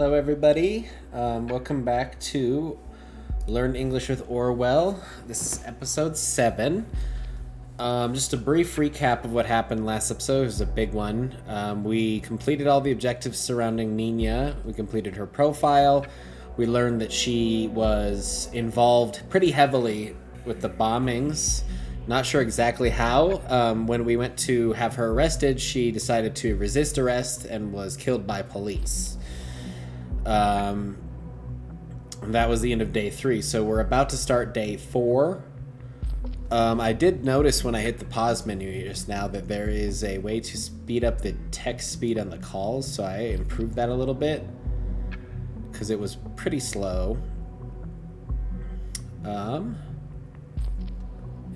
Hello, everybody. Welcome back to Learn English with Orwell. This is episode 7. Just a brief recap of what happened last episode. It was a big one. We completed all the objectives surrounding Nina. We completed her profile. We learned that she was involved pretty heavily with the bombings. Not sure exactly how. When we went to have her arrested, she decided to resist arrest and was killed by police. That was the end of day 3. So we're about to start day 4. I did notice when I hit the pause menu just now that there is a way to speed up the text speed on the calls. So I improved that a little bit because it was pretty slow.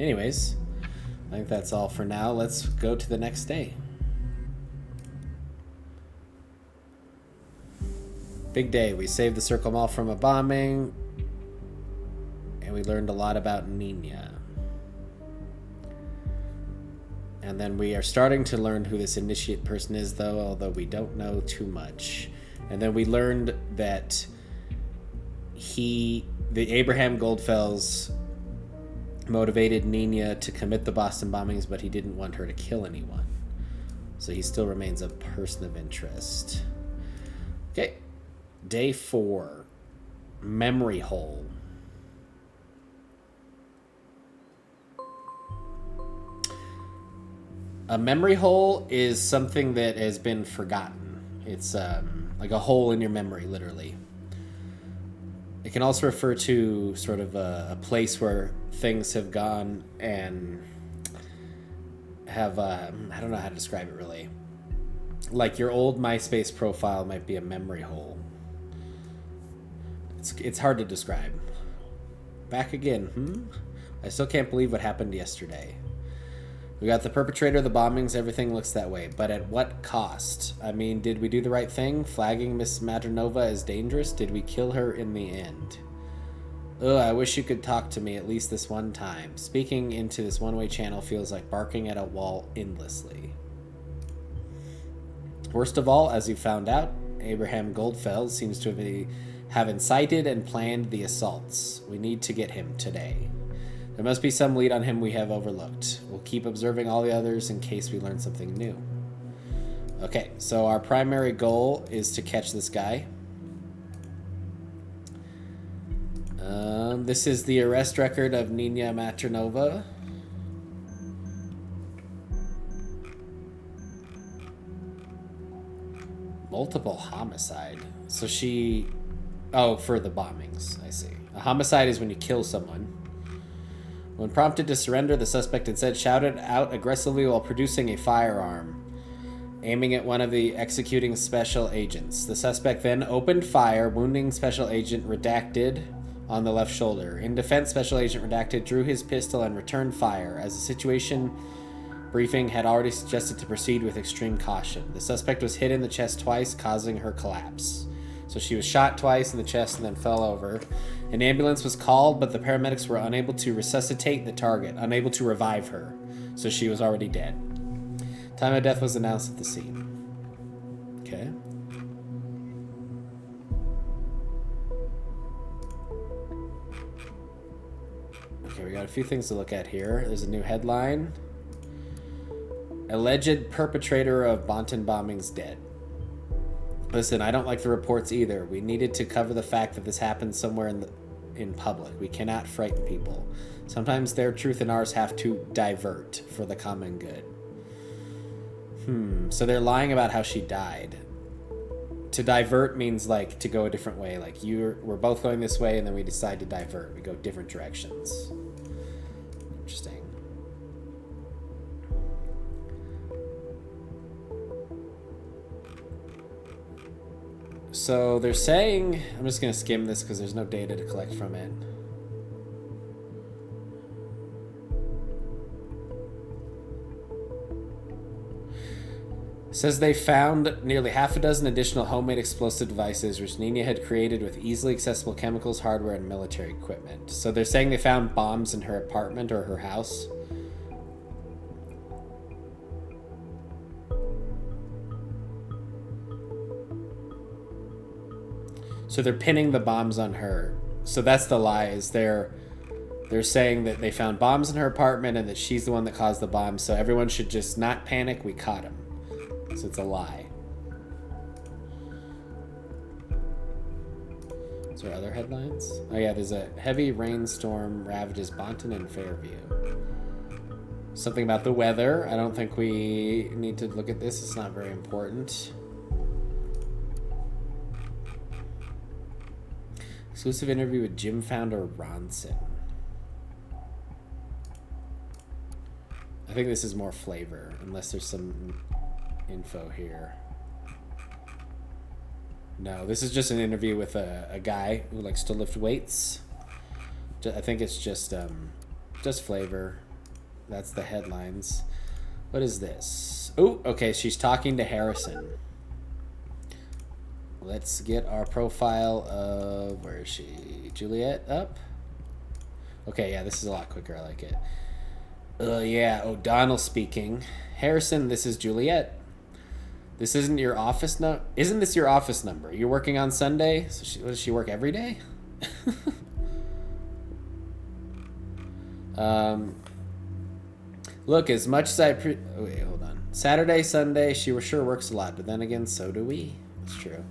Anyways, I think that's all for now. Let's go to the next day. Big day. We saved the Circle Mall from a bombing, and we learned a lot about Nina. And then we are starting to learn who this initiate person is, although we don't know too much. And then we learned that the Abraham Goldfells motivated Nina to commit the Boston bombings, but he didn't want her to kill anyone. So he still remains a person of interest. Okay. Day 4, memory hole. A memory hole is something that has been forgotten. It's like a hole in your memory, literally. It can also refer to sort of a place where things have gone and have, I don't know how to describe it really. Like your old MySpace profile might be a memory hole. It's hard to describe. Back again, I still can't believe what happened yesterday. We got the perpetrator of the bombings, everything looks that way. But at what cost? I mean, did we do the right thing? Flagging Miss Maternova as dangerous? Did we kill her in the end? Ugh, I wish you could talk to me at least this one time. Speaking into this one-way channel feels like barking at a wall endlessly. Worst of all, as you found out, Abraham Goldfelds seems to have incited and planned the assaults. We need to get him today. There must be some lead on him we have overlooked. We'll keep observing all the others in case we learn something new. Okay, so our primary goal is to catch this guy. This is the arrest record of Nina Maternova. Multiple homicide. So she... Oh, for the bombings, I see. A homicide is when you kill someone. When prompted to surrender, the suspect instead shouted out aggressively while producing a firearm, aiming at one of the executing special agents. The suspect then opened fire, wounding Special Agent Redacted on the left shoulder. In defense, Special Agent Redacted drew his pistol and returned fire, as the situation briefing had already suggested to proceed with extreme caution. The suspect was hit in the chest twice, causing her collapse. So she was shot twice in the chest and then fell over. An ambulance was called, but the paramedics were unable to resuscitate the target, unable to revive her. So she was already dead. Time of death was announced at the scene. Okay. Okay, we got a few things to look at here. There's a new headline. Alleged perpetrator of Bonton bombings dead. Listen, I don't like the reports either. We needed to cover the fact that this happened somewhere in public. We cannot frighten people. Sometimes their truth and ours have to divert for the common good. So they're lying about how she died. To divert means like to go a different way. Like we're both going this way and then we decide to divert. We go different directions. Interesting. So they're saying, I'm just going to skim this because there's no data to collect from it. It says they found nearly half a dozen additional homemade explosive devices which Nina had created with easily accessible chemicals, hardware, and military equipment. So they're saying they found bombs in her apartment or her house. So they're pinning the bombs on her. So that's the lie, is they're saying that they found bombs in her apartment and that she's the one that caused the bombs. So everyone should just not panic. We caught him. So it's a lie. Is there other headlines? Oh yeah, there's a heavy rainstorm ravages Bonton and Fairview. Something about the weather. I don't think we need to look at this. It's not very important. Exclusive interview with gym founder Ronson. I think this is more flavor, unless there's some info here. No, this is just an interview with a guy who likes to lift weights. I think it's just flavor. That's the headlines. What is this? Oh, okay, she's talking to Harrison. Let's get our profile of, where is she? Juliet up? Okay, yeah, this is a lot quicker. I like it. Yeah, O'Donnell speaking. Harrison, this is Juliet. This isn't your office number? Isn't this your office number? You're working on Sunday? So does she work every day? Look, as much as wait, hold on. Saturday, Sunday, she sure works a lot, but then again, so do we. That's true.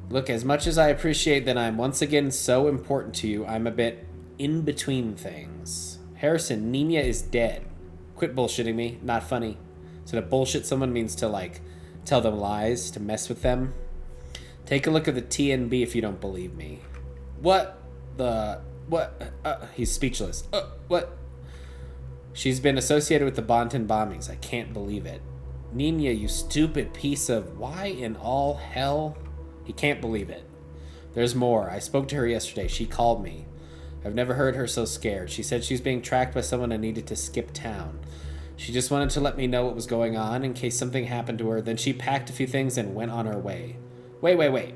Look, as much as I appreciate that I'm once again so important to you, I'm a bit in between things. Harrison, Nina is dead. Quit bullshitting me. Not funny. So to bullshit someone means to, like, tell them lies, to mess with them. Take a look at the TNB if you don't believe me. What? He's speechless. What? She's been associated with the Bonton bombings. I can't believe it. Nina, you stupid piece of... Why in all hell? He can't believe it. There's more. I spoke to her yesterday. She called me. I've never heard her so scared. She said she's being tracked by someone and needed to skip town. She just wanted to let me know what was going on in case something happened to her. Then she packed a few things and went on her way. Wait.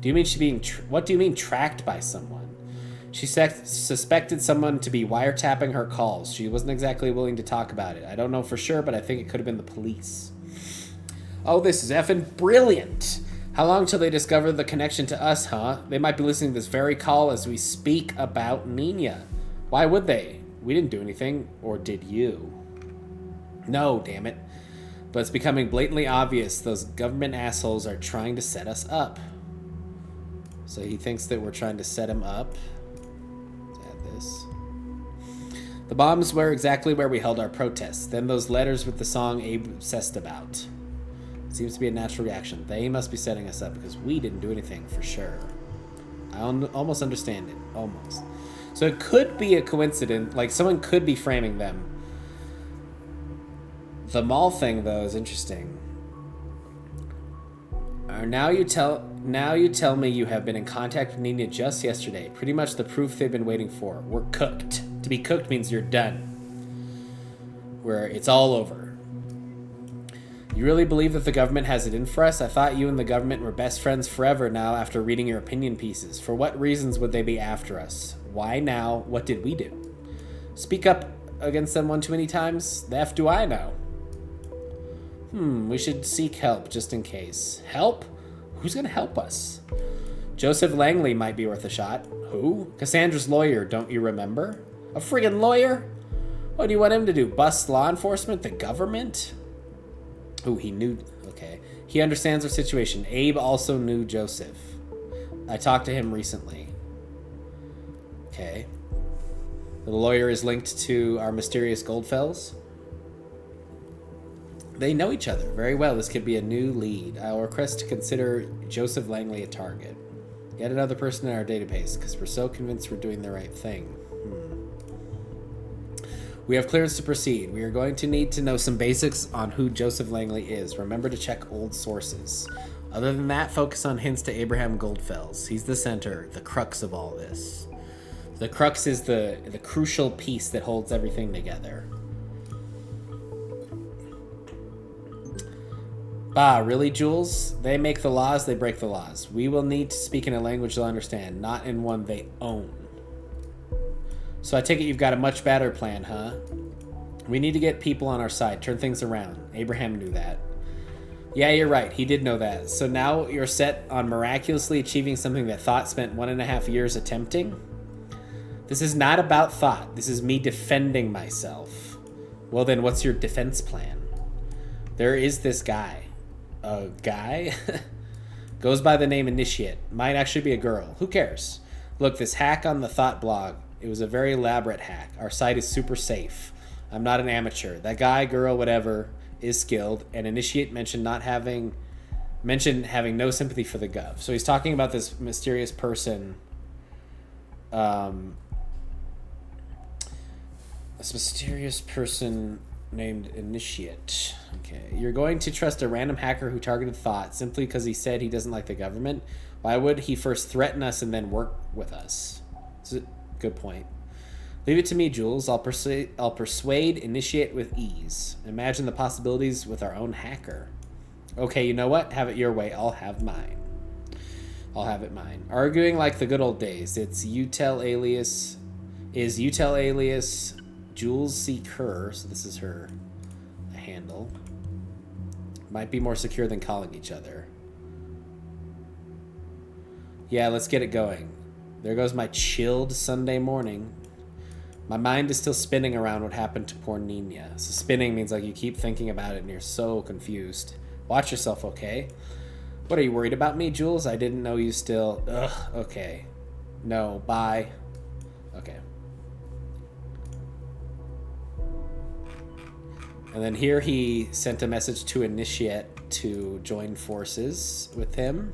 Do you mean she being... What do you mean tracked by someone? She suspected someone to be wiretapping her calls. She wasn't exactly willing to talk about it. I don't know for sure, but I think it could have been the police. Oh, this is effing brilliant. How long till they discover the connection to us, huh? They might be listening to this very call as we speak about Nina. Why would they? We didn't do anything. Or did you? No, damn it. But it's becoming blatantly obvious those government assholes are trying to set us up. So he thinks that we're trying to set him up. Let's add this. The bombs were exactly where we held our protests. Then those letters with the song Abe obsessed about. Seems to be a natural reaction. They must be setting us up because we didn't do anything for sure. I almost understand it. Almost. So it could be a coincidence. Like, someone could be framing them. The mall thing, though, is interesting. Now you tell me you have been in contact with Nina just yesterday. Pretty much the proof they've been waiting for. We're cooked. To be cooked means you're done. Where it's all over. You really believe that the government has it in for us? I thought you and the government were best friends forever now after reading your opinion pieces. For what reasons would they be after us? Why now? What did we do? Speak up against them one too many times? The F do I know? We should seek help just in case. Help? Who's gonna help us? Joseph Langley might be worth a shot. Who? Cassandra's lawyer, don't you remember? A friggin' lawyer? What do you want him to do? Bust law enforcement? The government? Oh, he knew... Okay. He understands our situation. Abe also knew Joseph. I talked to him recently. Okay. The lawyer is linked to our mysterious Goldfells. They know each other very well. This could be a new lead. I'll request to consider Joseph Langley a target. Get another person in our database, because we're so convinced we're doing the right thing. We have clearance to proceed. We are going to need to know some basics on who Joseph Langley is. Remember to check old sources. Other than that, focus on hints to Abraham Goldfells. He's the center, the crux of all this. The crux is the crucial piece that holds everything together. Really, Jules? They make the laws, they break the laws. We will need to speak in a language they'll understand, not in one they own. So I take it you've got a much better plan, huh? We need to get people on our side, turn things around. Abraham knew that. Yeah, you're right. He did know that. So now you're set on miraculously achieving something that thought spent 1.5 years attempting? This is not about thought. This is me defending myself. Well, then what's your defense plan? There is this guy. A guy? Goes by the name Initiate. Might actually be a girl. Who cares? Look, this hack on the Thought blog. It was a very elaborate hack. Our site is super safe. I'm not an amateur. That guy, girl, whatever, is skilled. And Initiate mentioned having no sympathy for the gov. So he's talking about this mysterious person. This mysterious person named Initiate. Okay. You're going to trust a random hacker who targeted thought simply because he said he doesn't like the government? Why would he first threaten us and then work with us? It's a good point. Leave it to me, Jules. I'll persuade Initiate with ease. Imagine the possibilities with our own hacker. Okay, you know what? Have it your way. I'll have mine. Arguing like the good old days. It's utel alias Jules C. Kerr, so this is her handle. Might be more secure than calling each other. Yeah, let's get it going. There goes my chilled Sunday morning. My mind is still spinning around what happened to poor Nina. So spinning means like you keep thinking about it and you're so confused. Watch yourself, okay? What, are you worried about me, Jules? I didn't know you still... Ugh, okay. No, bye. Okay. And then here he sent a message to Initiate to join forces with him.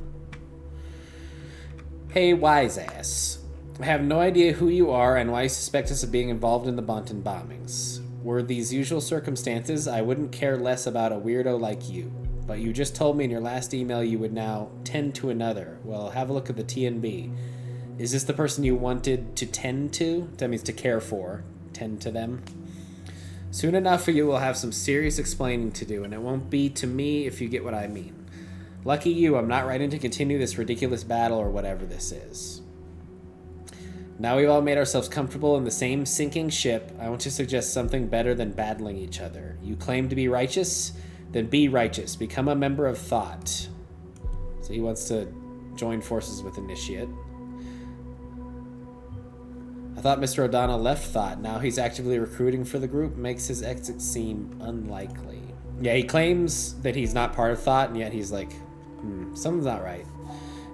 Hey, wise ass. I have no idea who you are and why you suspect us of being involved in the Bonton bombings. Were these usual circumstances, I wouldn't care less about a weirdo like you. But you just told me in your last email you would now tend to another. Well, have a look at the TNB. Is this the person you wanted to tend to? That means to care for. Tend to them. Soon enough you will have some serious explaining to do, and it won't be to me if you get what I mean. Lucky you, I'm not writing to continue this ridiculous battle or whatever this is. Now we've all made ourselves comfortable in the same sinking ship, I want to suggest something better than battling each other. You claim to be righteous? Then be righteous. Become a member of thought. So he wants to join forces with Initiate. I thought Mr. O'Donnell left thought. Now he's actively recruiting for the group. Makes his exit seem unlikely. Yeah, he claims that he's not part of thought, and yet he's like, something's not right.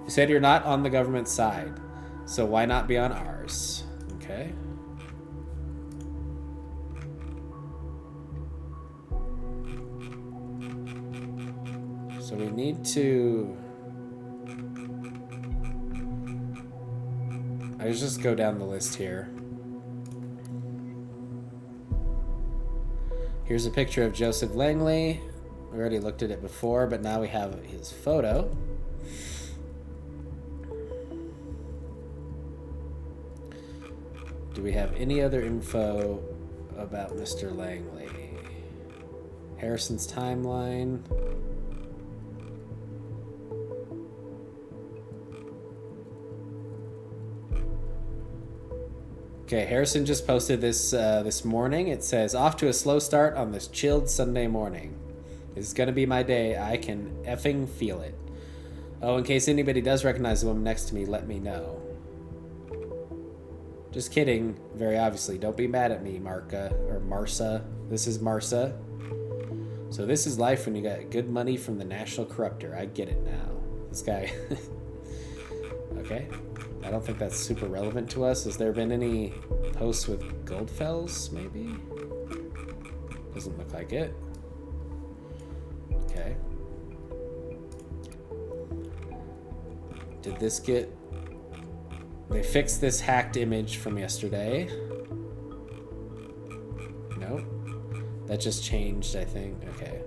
You said you're not on the government side, so why not be on ours? Okay. So we need to... Let's just go down the list here. Here's a picture of Joseph Langley. We already looked at it before, but now we have his photo. Do we have any other info about Mr. Langley? Harrison's timeline. Okay, Harrison just posted this this morning. It says, off to a slow start on this chilled Sunday morning. This is going to be my day. I can effing feel it. Oh, in case anybody does recognize the woman next to me, let me know. Just kidding, very obviously. Don't be mad at me, Marsa. This is Marsa. So this is life when you got good money from the national corruptor. I get it now. This guy... Okay. I don't think that's super relevant to us. Has there been any posts with Goldfells, maybe? Doesn't look like it. Okay. Did this get... They fixed this hacked image from yesterday. Nope. That just changed, I think. Okay.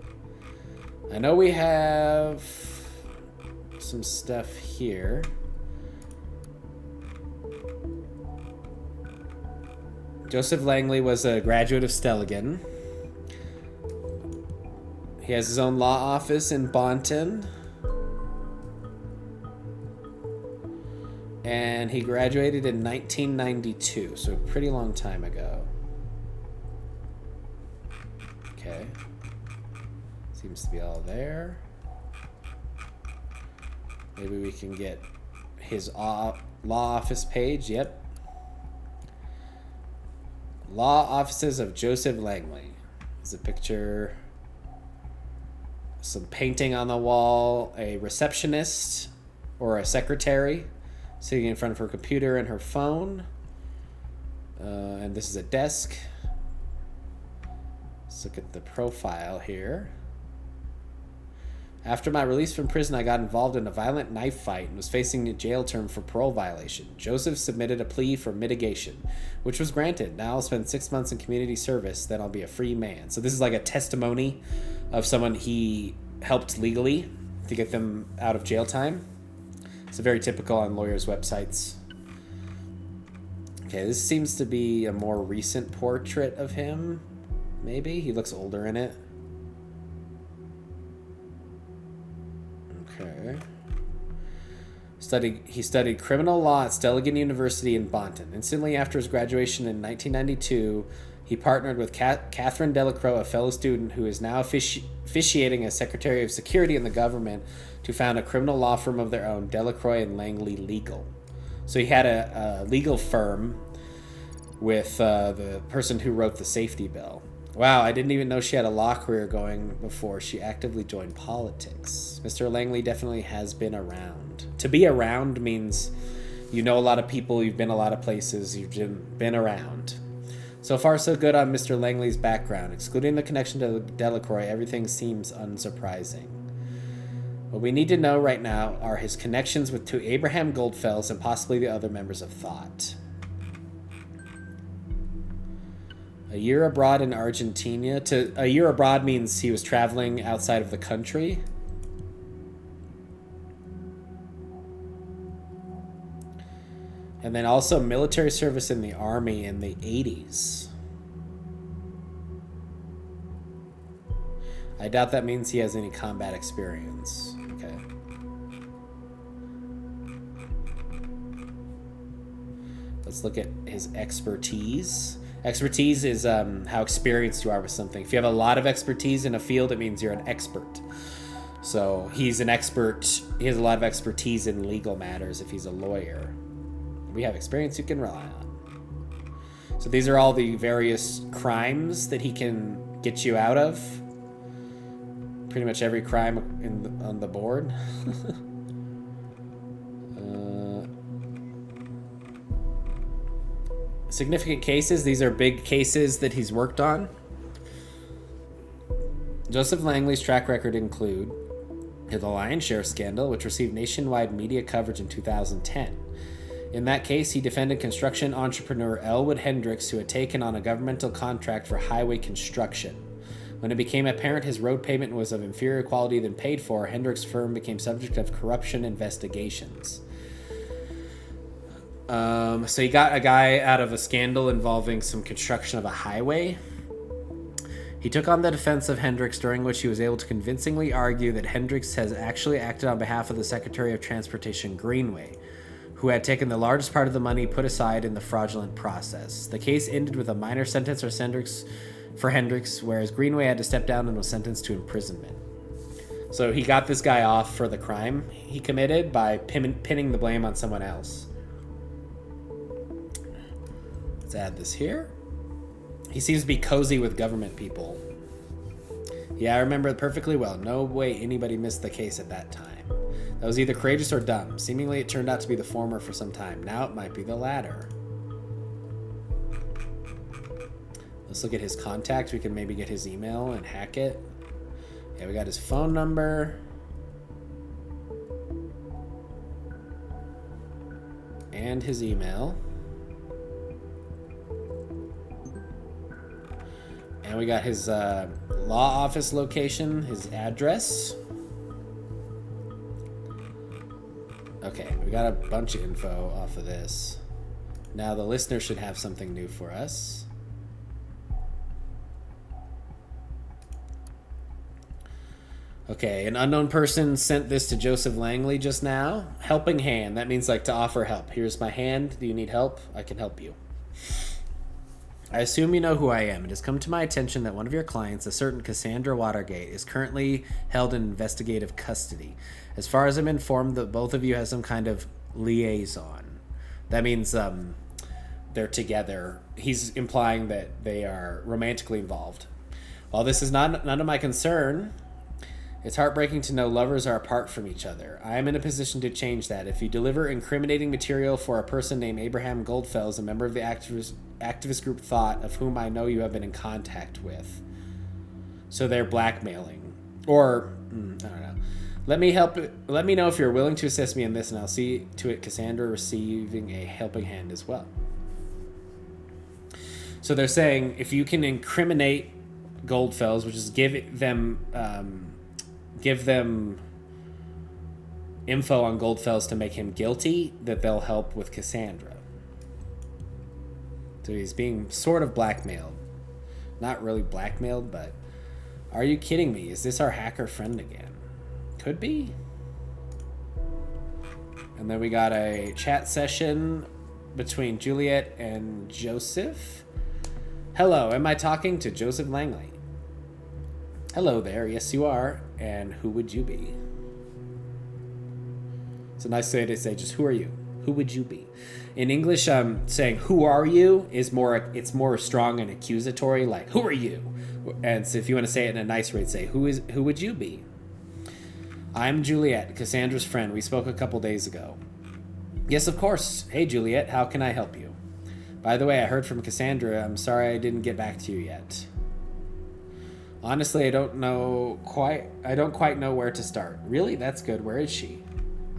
I know we have some stuff here. Joseph Langley was a graduate of Stelligan. He has his own law office in Bonton. And he graduated in 1992, so a pretty long time ago. Okay. Seems to be all there. Maybe we can get his law office page. Yep. Law offices of Joseph Langley. There's a picture. Some painting on the wall. A receptionist or a secretary sitting in front of her computer and her phone. And this is a desk. Let's look at the profile here. After my release from prison, I got involved in a violent knife fight and was facing a jail term for parole violation. Joseph submitted a plea for mitigation, which was granted. Now I'll spend 6 months in community service, then I'll be a free man. So this is like a testimony of someone he helped legally to get them out of jail time. It's very typical on lawyers' websites. Okay, this seems to be a more recent portrait of him. Maybe he looks older in it. Okay. He studied criminal law at Stelligan University in Bonton. Instantly after his graduation in 1992, he partnered with Catherine Delacroix, a fellow student who is now officiating as Secretary of Security in the government, to found a criminal law firm of their own, Delacroix and Langley Legal. So he had a legal firm with the person who wrote the safety bill. Wow, I didn't even know she had a law career going before she actively joined politics. Mr. Langley definitely has been around. To be around means you know a lot of people, you've been a lot of places, you've been around. So far, so good on Mr. Langley's background. Excluding the connection to Delacroix, everything seems unsurprising. What we need to know right now are his connections to Abraham Goldfels and possibly the other members of Thought. A year abroad in Argentina. A year abroad means he was traveling outside of the country. And then also military service in the army in the 80s. I doubt that means he has any combat experience. Okay. Let's look at his expertise. Expertise is how experienced you are with something. If you have a lot of expertise in a field, it means you're an expert. So he's an expert. He has a lot of expertise in legal matters if he's a lawyer. We have experience you can rely on. So these are all the various crimes that he can get you out of. Pretty much every crime on the board. Significant cases. These are big cases that he's worked on. Joseph Langley's track record include the lion's share scandal, which received nationwide media coverage in 2010. In that case, he defended construction entrepreneur Elwood Hendricks, who had taken on a governmental contract for highway construction. When it became apparent his road pavement was of inferior quality than paid for, Hendricks' firm became subject of corruption investigations. So he got a guy out of a scandal involving some construction of a highway. He took on the defense of Hendricks, during which he was able to convincingly argue that Hendricks has actually acted on behalf of the Secretary of Transportation Greenway, who had taken the largest part of the money put aside in the fraudulent process. The case ended with a minor sentence for Hendricks, whereas Greenway had to step down and was sentenced to imprisonment. So he got this guy off for the crime he committed by pinning the blame on someone else. Let's add this here. He seems to be cozy with government people. Yeah, I remember it perfectly well. No way anybody missed the case at that time. That was either courageous or dumb. Seemingly it turned out to be the former for some time. Now it might be the latter. Let's look at his contact. We can maybe get his email and hack it. Yeah, we got his phone number. And his email. And we got his law office location, his address. Okay, we got a bunch of info off of this. Now the listener should have something new for us. Okay, an unknown person sent this to Joseph Langley just now. Helping hand, that means like to offer help. Here's my hand, do you need help? I can help you. I assume you know who I am. It has come to my attention that one of your clients, a certain Cassandra Watergate, is currently held in investigative custody. As far as I'm informed, that both of you have some kind of liaison. That means they're together. He's implying that they are romantically involved. While this is none of my concern, it's heartbreaking to know lovers are apart from each other. I am in a position to change that. If you deliver incriminating material for a person named Abraham Goldfels, a member of the activist group Thought, of whom I know you have been in contact with. So they're blackmailing. Or, I don't know. Let me know if you're willing to assist me in this, and I'll see to it Cassandra receiving a helping hand as well. So they're saying if you can incriminate Goldfels, which is give them info on Goldfels to make him guilty, that they'll help with Cassandra. So he's being sort of blackmailed. Not really blackmailed, but are you kidding me? Is this our hacker friend again? Could be. And then we got a chat session between Juliet and Joseph. Hello, am I talking to Joseph Langley? Hello there, yes you are. And who would you be? It's a nice way to say just who are you? Who would you be? In English, saying who are you is more strong and accusatory, like who are you? And so if you want to say it in a nice way, say who would you be? I'm Juliet, Cassandra's friend. We spoke a couple days ago. Yes, of course. Hey Juliet, how can I help you? By the way, I heard from Cassandra. I'm sorry I didn't get back to you yet. Honestly, I don't quite know where to start. Really? That's good. Where is she?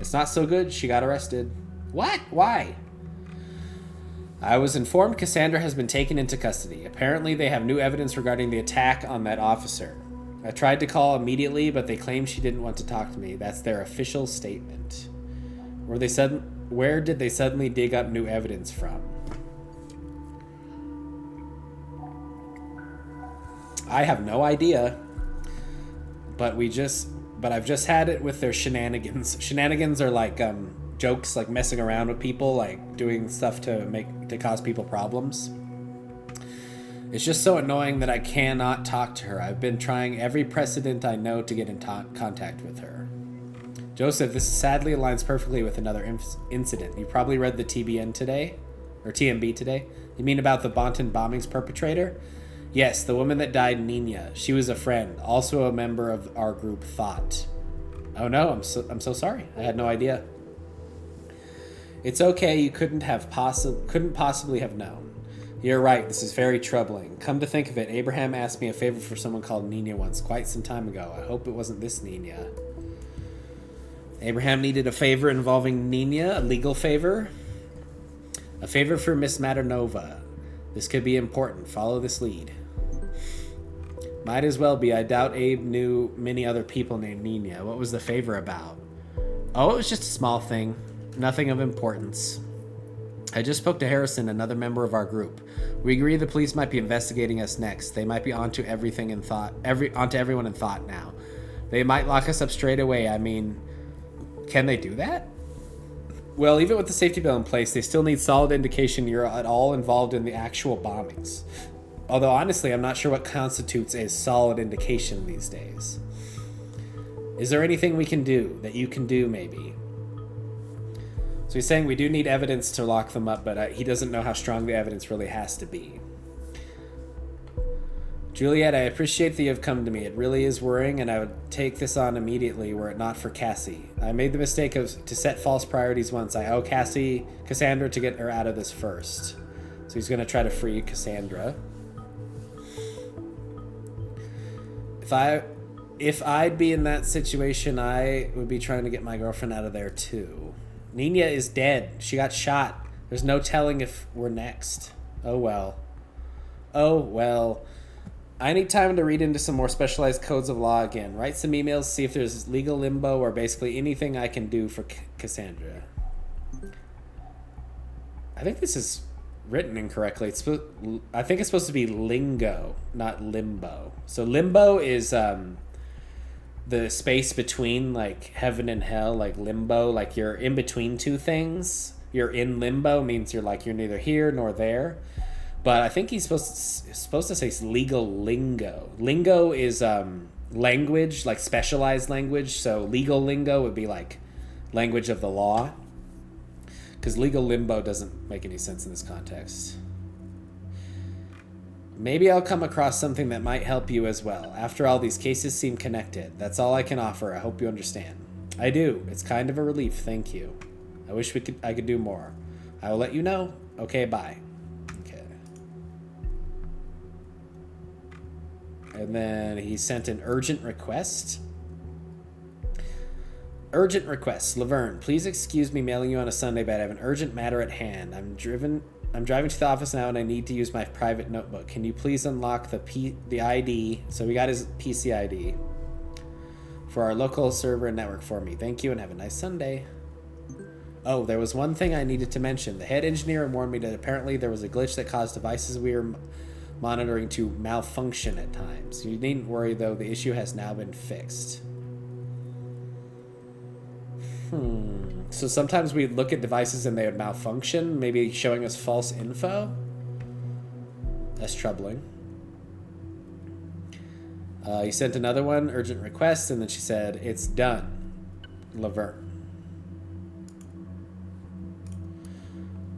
It's not so good. She got arrested. What? Why? I was informed Cassandra has been taken into custody. Apparently, they have new evidence regarding the attack on that officer. I tried to call immediately, but they claimed she didn't want to talk to me. That's their official statement. Where did they suddenly dig up new evidence from? I have no idea, but I've just had it with their shenanigans. Shenanigans are like jokes, like messing around with people, like doing stuff to cause people problems. It's just so annoying that I cannot talk to her. I've been trying every precedent I know to get in contact with her. Joseph, this sadly aligns perfectly with another incident. You probably read the TBN today, or TMB today. You mean about the Bonton bombings perpetrator? Yes, the woman that died, Nina. She was a friend, also a member of our group Thought. Oh no, I'm so sorry. I had no idea. It's okay. You couldn't possibly have known. You're right. This is very troubling. Come to think of it, Abraham asked me a favor for someone called Nina once, quite some time ago. I hope it wasn't this Nina. Abraham needed a favor involving Nina, a legal favor. A favor for Miss Maternova. This could be important. Follow this lead. Might as well be. I doubt Abe knew many other people named Nina. What was the favor about? Oh, it was just a small thing. Nothing of importance. I just spoke to Harrison, another member of our group. We agree the police might be investigating us next. They might be onto everything in Thought, onto everyone in Thought now. They might lock us up straight away. I mean, can they do that? Well, even with the safety bill in place, they still need solid indication you're at all involved in the actual bombings. Although, honestly, I'm not sure what constitutes a solid indication these days. Is there anything we can do, that you can do, maybe? So he's saying we do need evidence to lock them up, but he doesn't know how strong the evidence really has to be. Juliet, I appreciate that you have come to me. It really is worrying, and I would take this on immediately were it not for Cassie. I made the mistake to set false priorities once. I owe Cassandra to get her out of this first. So he's going to try to free Cassandra. If I'd be in that situation, I would be trying to get my girlfriend out of there too. Nina is dead. She got shot. There's no telling if we're next. Oh well. Oh well. I need time to read into some more specialized codes of law again. Write some emails, see if there's legal limbo or basically anything I can do for Cassandra. I think this is written incorrectly. I think it's supposed to be lingo, not limbo. So limbo is the space between like heaven and hell, like limbo, like you're in between two things. You're in limbo means you're neither here nor there. But I think he's supposed to say legal lingo. Lingo is language, like specialized language. So legal lingo would be like language of the law. Because legal limbo doesn't make any sense in this context. Maybe I'll come across something that might help you as well. After all, these cases seem connected. That's all I can offer. I hope you understand. I do. It's kind of a relief. Thank you. I wish I could do more. I will let you know. Okay, bye. Okay. And then he sent an urgent request. Urgent request. Laverne, please excuse me mailing you on a Sunday, but I have an urgent matter at hand. I'm driving to the office now and I need to use my private notebook. Can you please unlock the ID? So we got his PC ID for our local server and network for me. Thank you and have a nice Sunday. Oh, there was one thing I needed to mention. The head engineer warned me that apparently there was a glitch that caused devices we were monitoring to malfunction at times. You needn't worry though, the issue has now been fixed. So sometimes we look at devices and they would malfunction, maybe showing us false info. That's troubling. You sent another one, urgent request, and then she said, it's done. Laverne.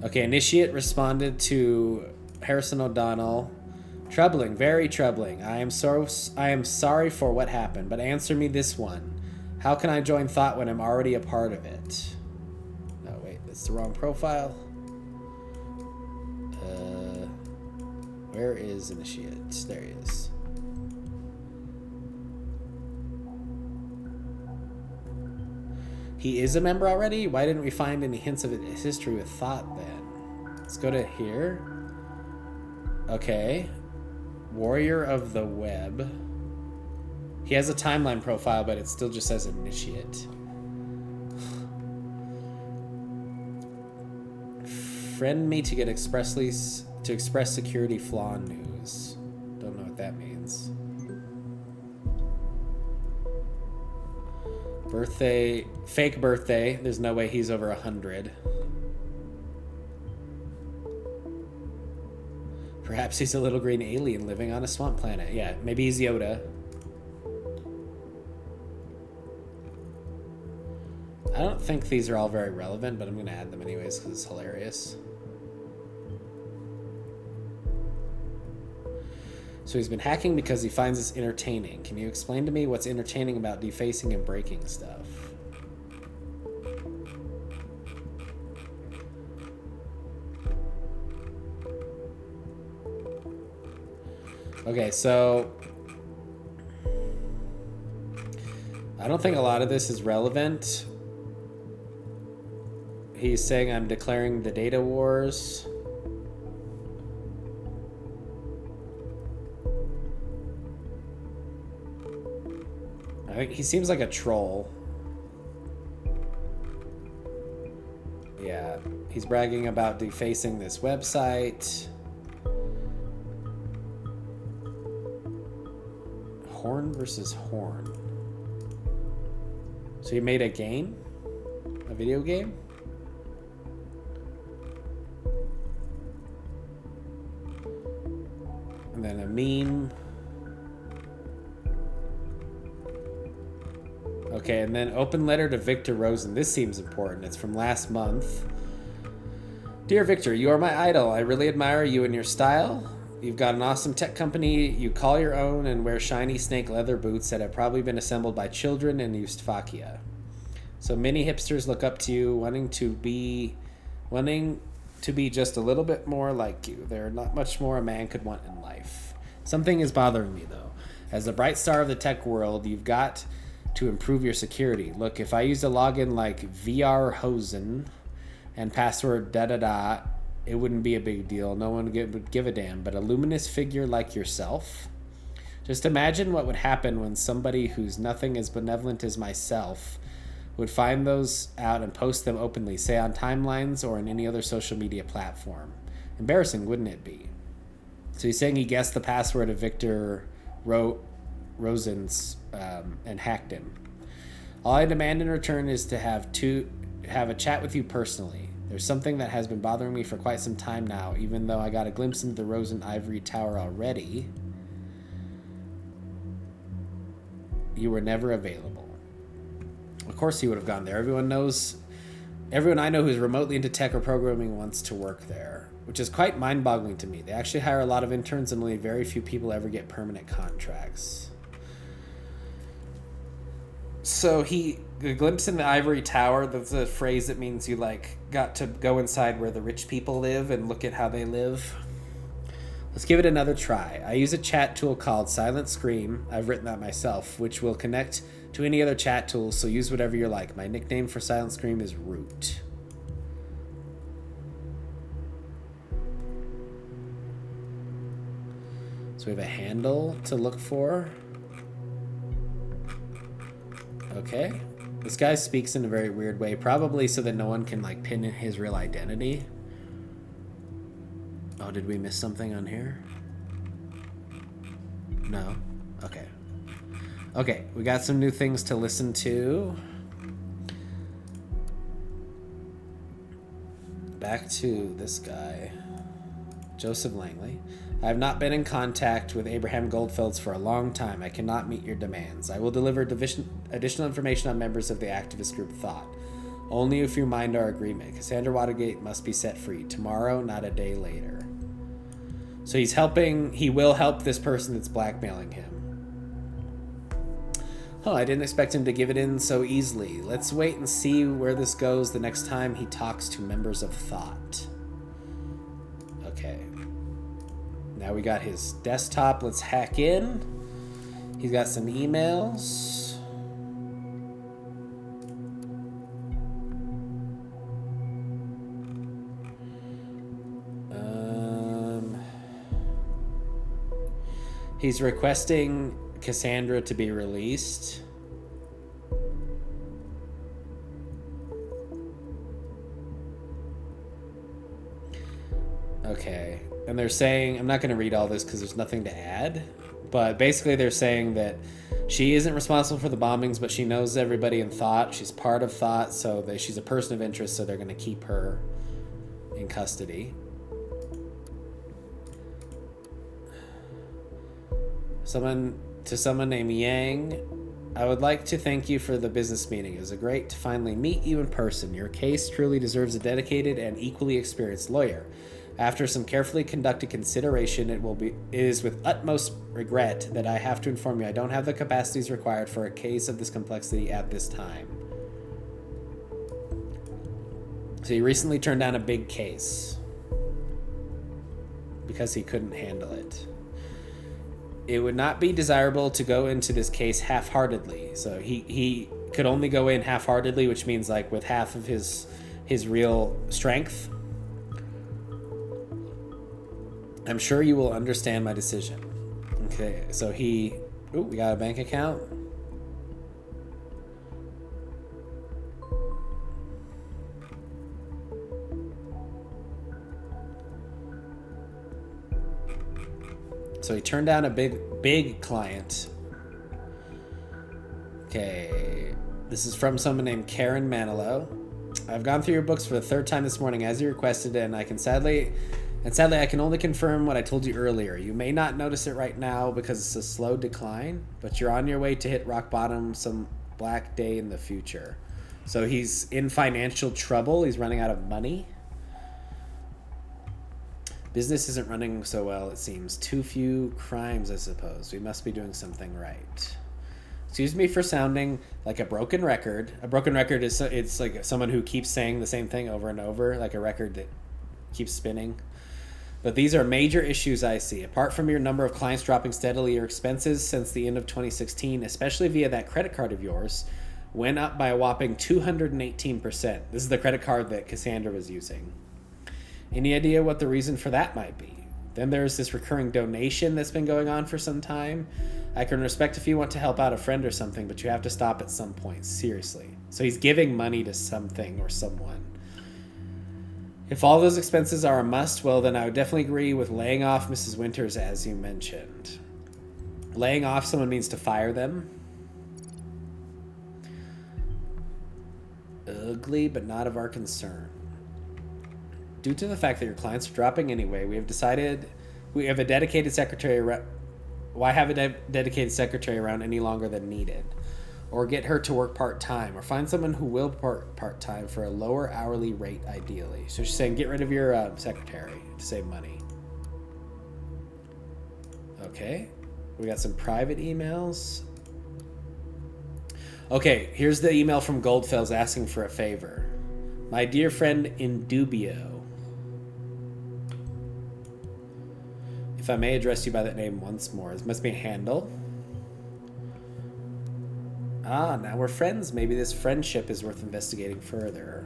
Okay, initiate responded to Harrison O'Donnell. Troubling, very troubling. I am sorry for what happened, but answer me this one. How can I join Thought when I'm already a part of it? No, wait, that's the wrong profile. Where is initiate? There he is. He is a member already? Why didn't we find any hints of his history with Thought then? Let's go to here. Okay. Warrior of the Web. He has a timeline profile, but it still just says initiate. Friend me to get express security flaw news. Don't know what that means. Birthday, fake birthday. There's no way he's over 100. Perhaps he's a little green alien living on a swamp planet. Yeah, maybe he's Yoda. I don't think these are all very relevant, but I'm going to add them anyways because it's hilarious. So he's been hacking because he finds this entertaining. Can you explain to me what's entertaining about defacing and breaking stuff? Okay, so I don't think a lot of this is relevant. He's saying I'm declaring the data wars. I think he seems like a troll. Yeah, he's bragging about defacing this website. Horn versus Horn. So he made a game? A video game? And then a meme. Okay, and then open letter to Victor Rosen. This seems important. It's from last month. Dear Victor, you are my idol. I really admire you and your style. You've got an awesome tech company you call your own and wear shiny snake leather boots that have probably been assembled by children in Eustphakia. So many hipsters look up to you, wanting to be just a little bit more like you. There's not much more a man could want in life. Something is bothering me though. As a bright star of the tech world, you've got to improve your security. Look, if I used a login like VRHosen and password da-da-da, it wouldn't be a big deal. No one would give a damn. But a luminous figure like yourself? Just imagine what would happen when somebody who's nothing as benevolent as myself would find those out and post them openly, say on timelines or in any other social media platform. Embarrassing, wouldn't it be? So he's saying he guessed the password of Victor Rosen's and hacked him. All I demand in return is to have a chat with you personally. There's something that has been bothering me for quite some time now, even though I got a glimpse into the rose and ivory tower already. You were never available. Of course he would have gone there. Everyone I know who's remotely into tech or programming wants to work there, which is quite mind-boggling to me. They actually hire a lot of interns and only very few people ever get permanent contracts. So a glimpse in the ivory tower, that's a phrase that means you got to go inside where the rich people live and look at how they live. Let's give it another try. I use a chat tool called Silent Scream. I've written that myself, which will connect to any other chat tools, so use whatever you like. My nickname for Silent Scream is Root. So we have a handle to look for. Okay. This guy speaks in a very weird way, probably so that no one can pin in his real identity. Oh, did we miss something on here? No? Okay. Okay, we got some new things to listen to. Back to this guy. Joseph Langley. I have not been in contact with Abraham Goldfelds for a long time. I cannot meet your demands. I will deliver additional information on members of the activist group Thought. Only if you mind our agreement. Cassandra Watergate must be set free. Tomorrow, not a day later. So he will help this person that's blackmailing him. Oh, I didn't expect him to give it in so easily. Let's wait and see where this goes the next time he talks to members of Thought. Okay. Now we got his desktop. Let's hack in. He's got some emails. He's requesting Cassandra to be released. Okay. And they're saying, I'm not going to read all this because there's nothing to add, but basically they're saying that she isn't responsible for the bombings, but she knows everybody in Thought. She's part of Thought, so she's a person of interest, so they're going to keep her in custody. Someone named Yang, I would like to thank you for the business meeting. It was great to finally meet you in person. Your case truly deserves a dedicated and equally experienced lawyer. After some carefully conducted consideration, it is with utmost regret that I have to inform you I don't have the capacities required for a case of this complexity at this time. So he recently turned down a big case because he couldn't handle it. It would not be desirable to go into this case half-heartedly. So he could only go in half-heartedly, which means with half of his real strength. I'm sure you will understand my decision. Okay, so we got a bank account. So he turned down a big client. Okay, this is from someone named Karen Manilow. I've gone through your books for the third time this morning as you requested, and sadly I can only confirm what I told you earlier. You may not notice it right now because it's a slow decline, but you're on your way to hit rock bottom some black day in the future. So he's in financial trouble. He's running out of money. Business isn't running so well, it seems. Too few crimes, I suppose. We must be doing something right. Excuse me for sounding like a broken record. A broken record it's like someone who keeps saying the same thing over and over, like a record that keeps spinning. But these are major issues I see. Apart from your number of clients dropping steadily, your expenses since the end of 2016, especially via that credit card of yours, went up by a whopping 218%. This is the credit card that Cassandra was using. Any idea what the reason for that might be? Then there's this recurring donation that's been going on for some time. I can respect if you want to help out a friend or something, but you have to stop at some point, seriously. So he's giving money to something or someone. If all those expenses are a must, well, then I would definitely agree with laying off Mrs. Winters, as you mentioned. Laying off someone means to fire them. Ugly, but not of our concern. Due to the fact that your clients are dropping anyway, we have a dedicated secretary. Why have a dedicated secretary around any longer than needed? Or get her to work part-time, or find someone who will work part-time for a lower hourly rate, ideally. So she's saying get rid of your secretary to save money. Okay, we got some private emails. Okay, here's the email from Goldfels asking for a favor. My dear friend in dubio. If I may address you by that name once more. This must be a handle. Ah, now we're friends. Maybe this friendship is worth investigating further.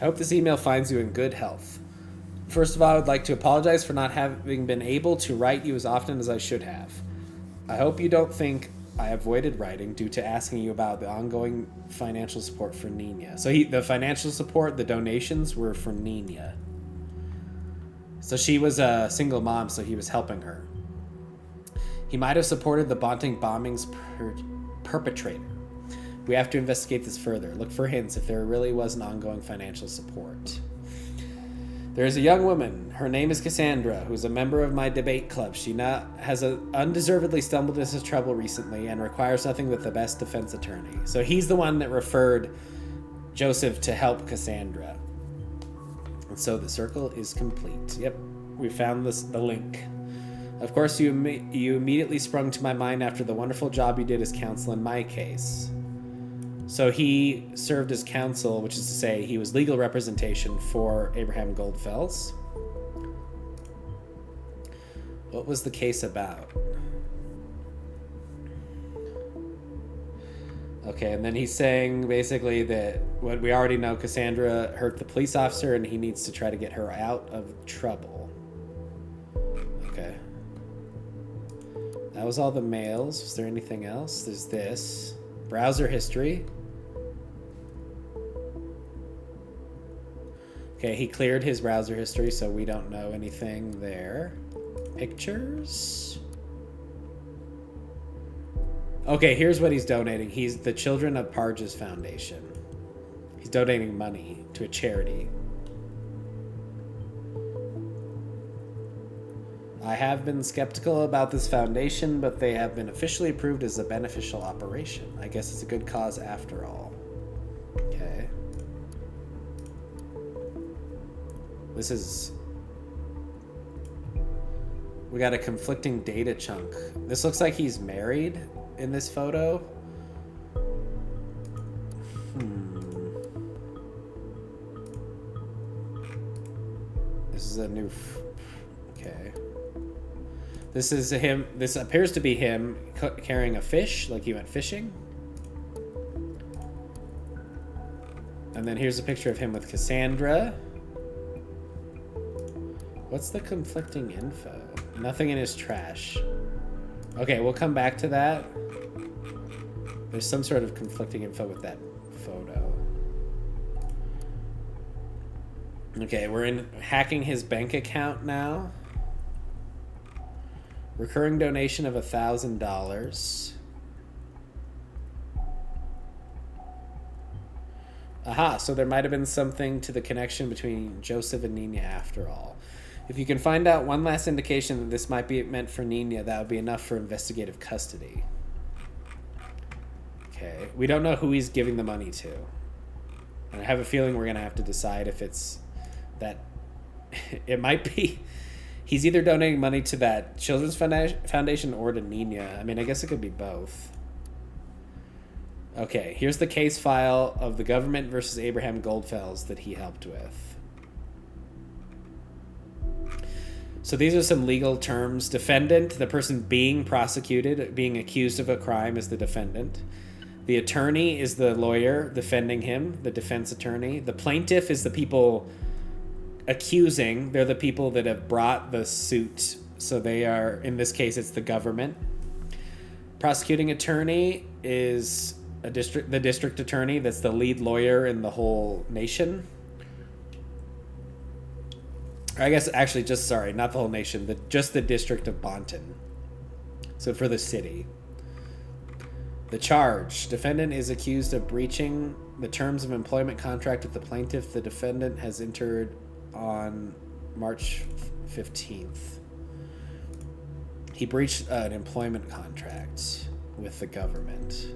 I hope this email finds you in good health. First of all, I would like to apologize for not having been able to write you as often as I should have. I hope you don't think I avoided writing due to asking you about the ongoing financial support for Nina. So the financial support, the donations were for Nina. So she was a single mom, so he was helping her. He might have supported the Bonting bombings perpetrator. We have to investigate this further. Look for hints if there really was an ongoing financial support. There is a young woman. Her name is Cassandra, who is a member of my debate club. She has undeservedly stumbled into trouble recently and requires nothing but the best defense attorney. So he's the one that referred Joseph to help Cassandra. And so the circle is complete. Yep, we found the link. Of course, you immediately sprung to my mind after the wonderful job you did as counsel in my case. So he served as counsel, which is to say he was legal representation for Abraham Goldfels. What was the case about? Okay, and then he's saying basically that what we already know, Cassandra hurt the police officer and he needs to try to get her out of trouble. Okay. That was all the mails. Was there anything else? There's this. Browser history. Okay, he cleared his browser history, so we don't know anything there. Pictures. Okay, here's what he's donating. He's the Children of Parges Foundation. He's donating money to a charity. I have been skeptical about this foundation, but they have been officially approved as a beneficial operation. I guess it's a good cause after all. Okay. This is... We got a conflicting data chunk. This looks like he's married in this photo. This is a new... Okay. This is him. This appears to be him carrying a fish, like he went fishing. And then here's a picture of him with Cassandra. What's the conflicting info? Nothing in his trash. Okay, we'll come back to that. There's some sort of conflicting info with that photo. Okay, we're in hacking his bank account now. Recurring donation of $1,000. Aha, so there might have been something to the connection between Joseph and Nina after all. If you can find out one last indication that this might be meant for Nina, that would be enough for investigative custody. Okay, we don't know who he's giving the money to. And I have a feeling we're going to have to decide if it's that... It might be... He's either donating money to that Children's Foundation or to Nina. I mean, I guess it could be both. Okay, here's the case file of the government versus Abraham Goldfels that he helped with. So these are some legal terms. Defendant, the person being prosecuted, being accused of a crime, is the defendant. The attorney is the lawyer defending him, the defense attorney. The plaintiff is the people accusing. They're the people that have brought the suit. So they are, in this case, it's the government. Prosecuting attorney is the district attorney. That's the lead lawyer in the whole nation. I guess actually not the whole nation, just the district of Bonton. So for the city. The charge. Defendant is accused of breaching the terms of employment contract with the plaintiff. The defendant has entered on March 15th. He breached an employment contract with the government.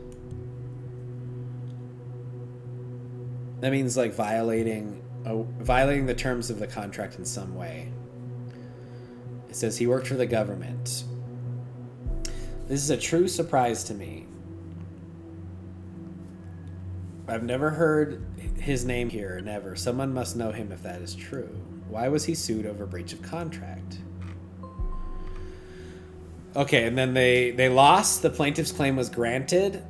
That means like violating the terms of the contract in some way. It says he worked for the government. This is a true surprise to me. I've never heard his name here, never. Someone must know him if that is true. Why was he sued over breach of contract? Okay, and then they lost. The plaintiff's claim was granted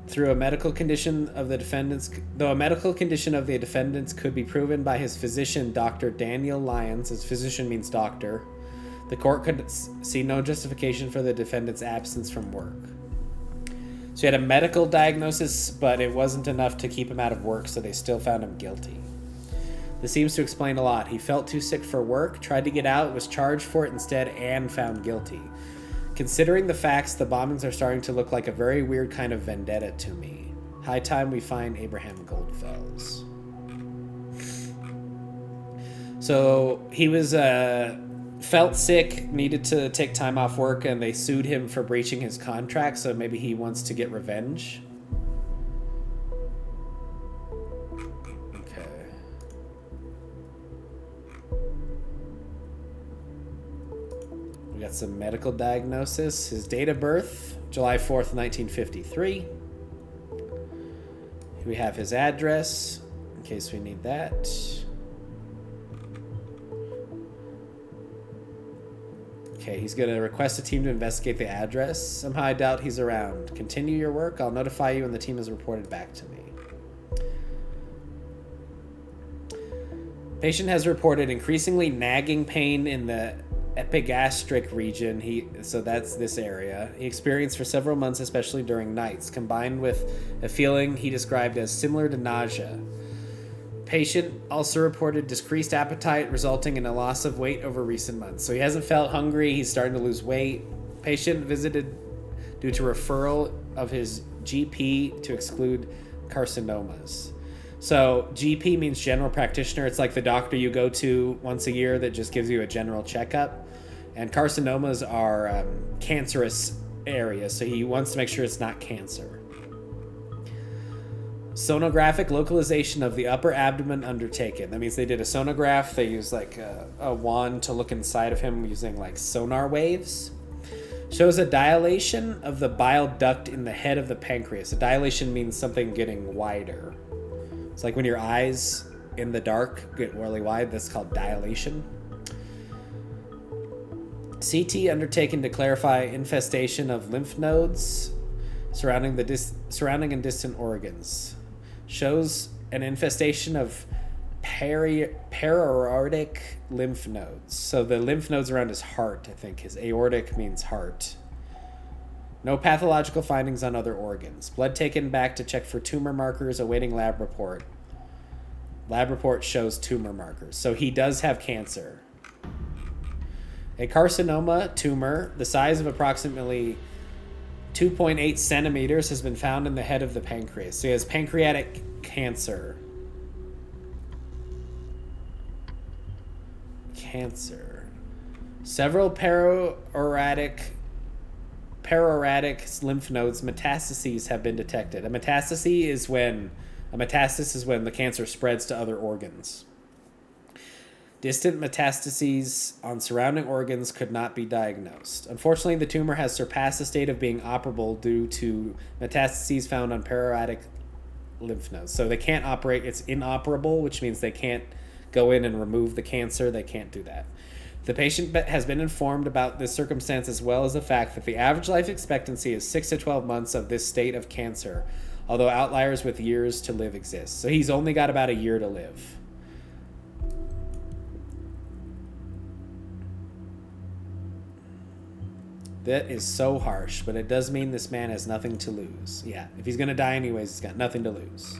through a medical condition of the defendants. Though a medical condition of the defendants could be proven by his physician, Dr. Daniel Lyons. His physician means doctor. The court could see no justification for the defendant's absence from work. So he had a medical diagnosis, but it wasn't enough to keep him out of work, so they still found him guilty. This seems to explain a lot. He felt too sick for work, tried to get out, was charged for it instead, and found guilty. Considering the facts, the bombings are starting to look like a very weird kind of vendetta to me. High time we find Abraham Goldfels. So he was felt sick, needed to take time off work, and they sued him for breaching his contract, so maybe he wants to get revenge. Okay. We got some medical diagnosis. His date of birth, July 4th, 1953. We have his address, in case we need that. Okay, he's going to request a team to investigate the address. Somehow I doubt he's around. Continue your work. I'll notify you when the team has reported back to me. Patient has reported increasingly nagging pain in the epigastric region. So that's this area. He experienced for several months, especially during nights, combined with a feeling he described as similar to nausea. Patient also reported decreased appetite, resulting in a loss of weight over recent months. So he hasn't felt hungry. He's starting to lose weight. Patient visited due to referral of his GP to exclude carcinomas. So GP means general practitioner. It's like the doctor you go to once a year that just gives you a general checkup. And carcinomas are cancerous areas. So he wants to make sure it's not cancer. Sonographic localization of the upper abdomen undertaken. That means they did a sonograph. They used like a wand to look inside of him using like sonar waves. Shows a dilation of the bile duct in the head of the pancreas. A dilation means something getting wider. It's like when your eyes in the dark get really wide. That's called dilation. CT undertaken to clarify infestation of lymph nodes surrounding and distant organs. Shows an infestation of para-aortic lymph nodes. So the lymph nodes around his heart, I think. His aortic means heart. No pathological findings on other organs. Blood taken back to check for tumor markers, awaiting lab report. Lab report shows tumor markers. So he does have cancer. A carcinoma tumor, the size of approximately 2.8 centimeters, has been found in the head of the pancreas. So he has pancreatic cancer. Several para-aortic lymph nodes metastases have been detected. A metastasis is when the cancer spreads to other organs. Distant metastases on surrounding organs could not be diagnosed. Unfortunately, the tumor has surpassed the state of being operable due to metastases found on para-aortic lymph nodes. So they can't operate. It's inoperable, which means they can't go in and remove the cancer. They can't do that. The patient has been informed about this circumstance, as well as the fact that the average life expectancy is 6 to 12 months of this state of cancer, although outliers with years to live exist. So he's only got about a year to live. That is so harsh, but it does mean this man has nothing to lose. Yeah, if he's going to die anyways, he's got nothing to lose.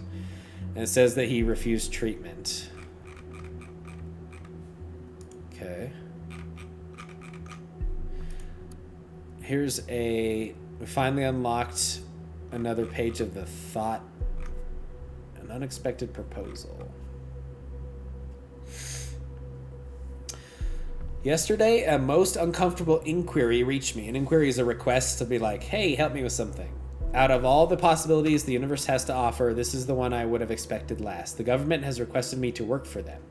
And it says that he refused treatment. Okay. We finally unlocked another page of the thought. An unexpected proposal. Yesterday, a most uncomfortable inquiry reached me. An inquiry is a request to be like, hey, help me with something. Out of all the possibilities the universe has to offer, this is the one I would have expected last. The government has requested me to work for them.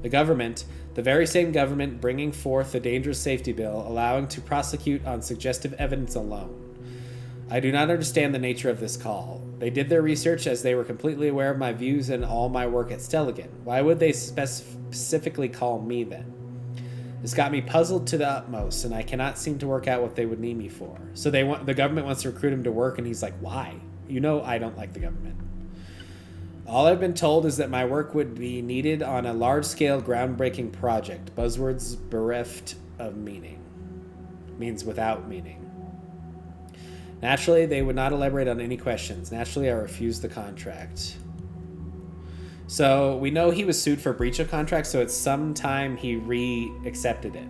The government, the very same government bringing forth the dangerous safety bill, allowing to prosecute on suggestive evidence alone. I do not understand the nature of this call. They did their research as they were completely aware of my views and all my work at Stelligan. Why would they specifically call me then? This got me puzzled to the utmost, and I cannot seem to work out what they would need me for. So the government wants to recruit him to work, and he's like, why? You know I don't like the government. All I've been told is that my work would be needed on a large-scale, groundbreaking project. Buzzwords bereft of meaning. Means without meaning. Naturally, they would not elaborate on any questions. Naturally, I refused the contract. So we know he was sued for breach of contract, so it's sometime he re-accepted it.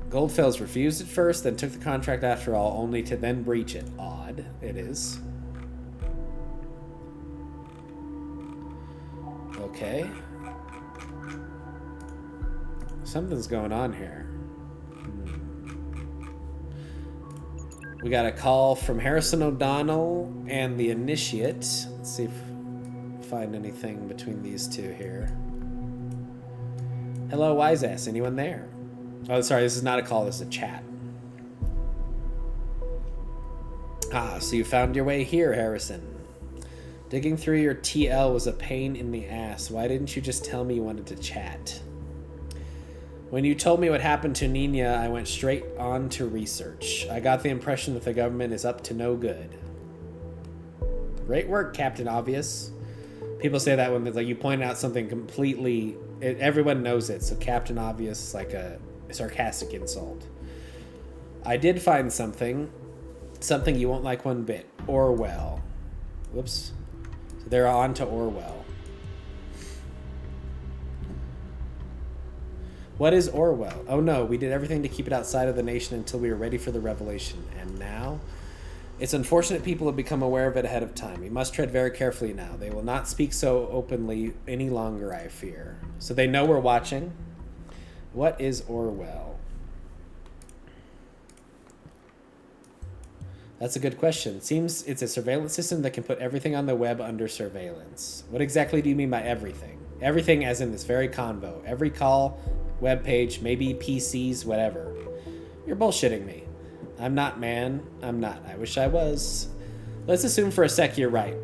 Goldfels refused at first, then took the contract after all, only to then breach it. Odd, it is. Okay. Something's going on here. We got a call from Harrison O'Donnell and the Initiate. Let's see if we find anything between these two here. Hello, Wiseass. Anyone there? Oh, sorry. This is not a call. This is a chat. Ah, so you found your way here, Harrison. Digging through your TL was a pain in the ass. Why didn't you just tell me you wanted to chat? When you told me what happened to Nina, I went straight on to research. I got the impression that the government is up to no good. Great work, Captain Obvious. People say that when like you point out something completely... everyone knows it, so Captain Obvious is like a sarcastic insult. I did find something you won't like one bit. Orwell. Whoops. So they're on to Orwell. What is Orwell? Oh no, we did everything to keep it outside of the nation until we were ready for the revelation. And now? It's unfortunate people have become aware of it ahead of time. We must tread very carefully now. They will not speak so openly any longer, I fear. So they know we're watching. What is Orwell? That's a good question. It seems it's a surveillance system that can put everything on the web under surveillance. What exactly do you mean by everything? Everything as in this very convo. Every call, web page, maybe PCs, whatever. You're bullshitting me. I'm not, man. I'm not. I wish I was. Let's assume for a sec you're right.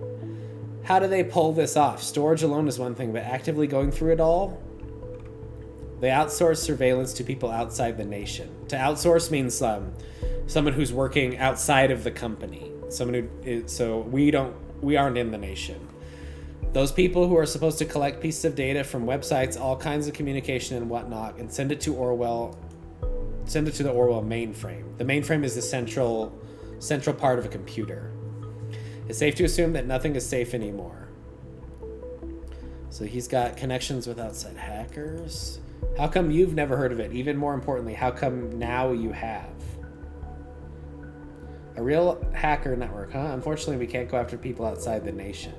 How do they pull this off? Storage alone is one thing, but actively going through it all? They outsource surveillance to people outside the nation. To outsource means someone who's working outside of the company. Someone who is, so we aren't in the nation. Those people who are supposed to collect pieces of data from websites, all kinds of communication and whatnot, and send it to the Orwell mainframe. The mainframe is the central part of a computer. It's safe to assume that nothing is safe anymore. So he's got connections with outside hackers. How come you've never heard of it? Even more importantly, how come now you have? A real hacker network, huh? Unfortunately, we can't go after people outside the nation.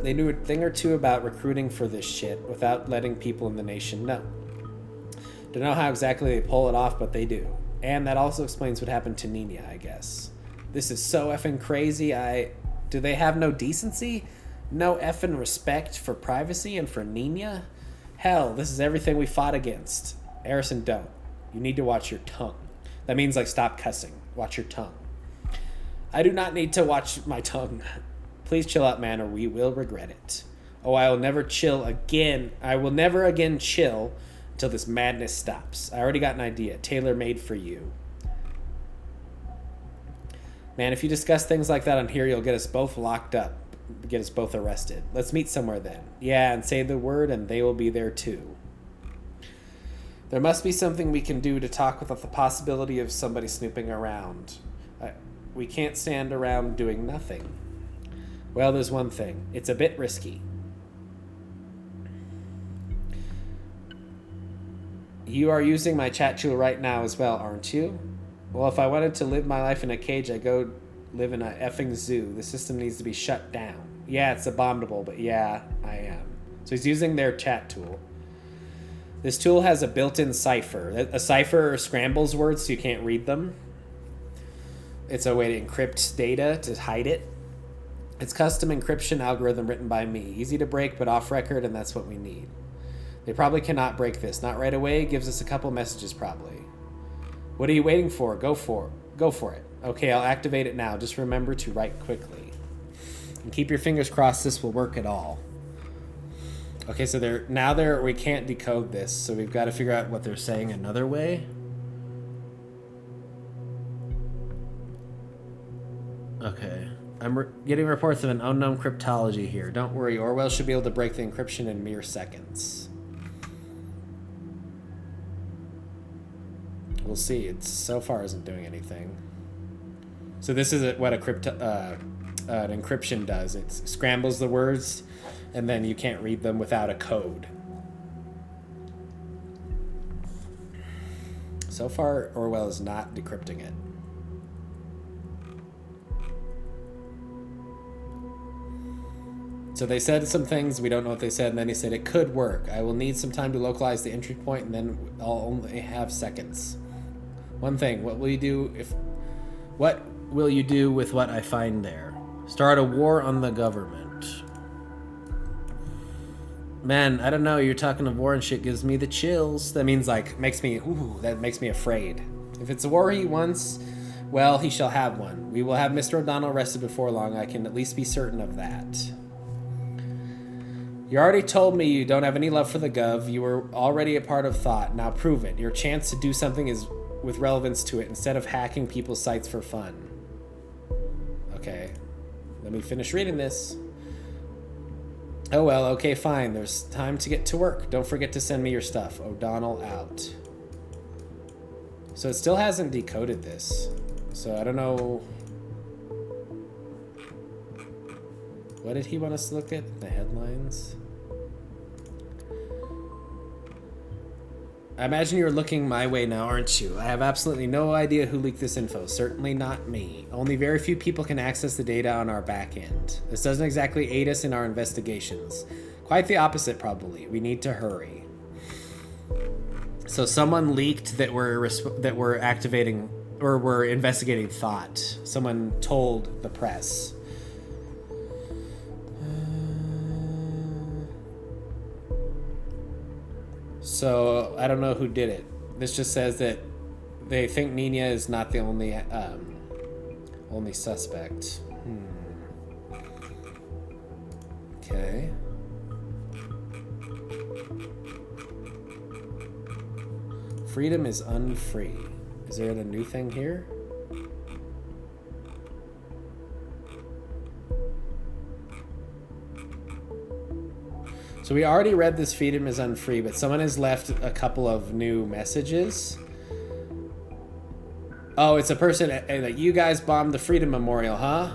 They knew a thing or two about recruiting for this shit without letting people in the nation know. Don't know how exactly they pull it off, but they do. And that also explains what happened to Nina, I guess. This is so effing crazy. Do they have no decency? No effing respect for privacy and for Nina? Hell, this is everything we fought against. Harrison, don't. You need to watch your tongue. That means like stop cussing. Watch your tongue. I do not need to watch my tongue. Please chill out, man, or we will regret it. Oh, I will never chill again. I will never again chill until this madness stops. I already got an idea. Tailor-made for you. Man, if you discuss things like that on here, you'll get us both locked up. Get us both arrested. Let's meet somewhere then. Yeah, and say the word and they will be there too. There must be something we can do to talk without the possibility of somebody snooping around. We can't stand around doing nothing. Well, there's one thing. It's a bit risky. You are using my chat tool right now as well, aren't you? Well, if I wanted to live my life in a cage, I'd go live in a effing zoo. The system needs to be shut down. Yeah, it's abominable, but yeah, I am. So he's using their chat tool. This tool has a built-in cipher. A cipher scrambles words so you can't read them. It's a way to encrypt data to hide it. It's custom encryption algorithm written by me. Easy to break, but off record, and that's what we need. They probably cannot break this. Not right away. Gives us a couple messages, probably. What are you waiting for? Go for it. Okay, I'll activate it now. Just remember to write quickly. And keep your fingers crossed this will work at all. Okay, so we can't decode this, so we've got to figure out what they're saying another way. Okay. I'm getting reports of an unknown cryptology here. Don't worry, Orwell should be able to break the encryption in mere seconds. We'll see. It so far isn't doing anything. So this is what an encryption does. It scrambles the words, and then you can't read them without a code. So far, Orwell is not decrypting it. So they said some things, we don't know what they said, and then he said it could work. I will need some time to localize the entry point, and then I'll only have seconds. One thing, what will you do with what I find there? Start a war on the government. Man, I don't know, you're talking of war and shit gives me the chills. That means that makes me afraid. If it's a war he wants, well, he shall have one. We will have Mr. O'Donnell arrested before long, I can at least be certain of that. You already told me you don't have any love for the Gov. You were already a part of thought. Now prove it. Your chance to do something is with relevance to it instead of hacking people's sites for fun. Okay. Let me finish reading this. Oh well, okay, fine. There's time to get to work. Don't forget to send me your stuff. O'Donnell out. So it still hasn't decoded this. So I don't know. What did he want us to look at? The headlines? I imagine you're looking my way now, aren't you? I have absolutely no idea who leaked this info. Certainly not me. Only very few people can access the data on our back end. This doesn't exactly aid us in our investigations. Quite the opposite, probably. We need to hurry. So someone leaked that we're activating, or we're investigating thought. Someone told the press. So I don't know who did it. This just says that they think Nina is not the only suspect. Okay. Freedom is unfree. Is there a new thing here? So we already read this freedom is unfree, but someone has left a couple of new messages. Oh, it's a person that you guys bombed the Freedom Memorial, huh?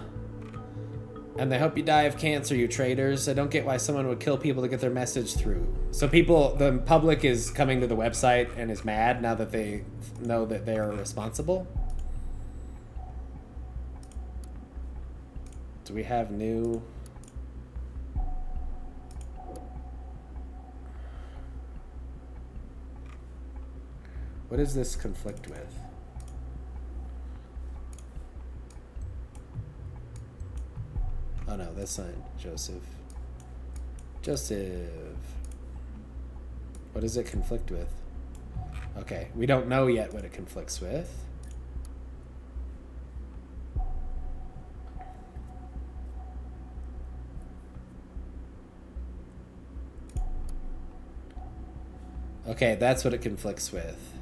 And they hope you die of cancer, you traitors. I don't get why someone would kill people to get their message through. So the public is coming to the website and is mad now that they know that they are responsible. Do we have new... What does this conflict with? Oh no, that's not Joseph. Joseph. What does it conflict with? Okay, we don't know yet what it conflicts with. Okay, that's what it conflicts with.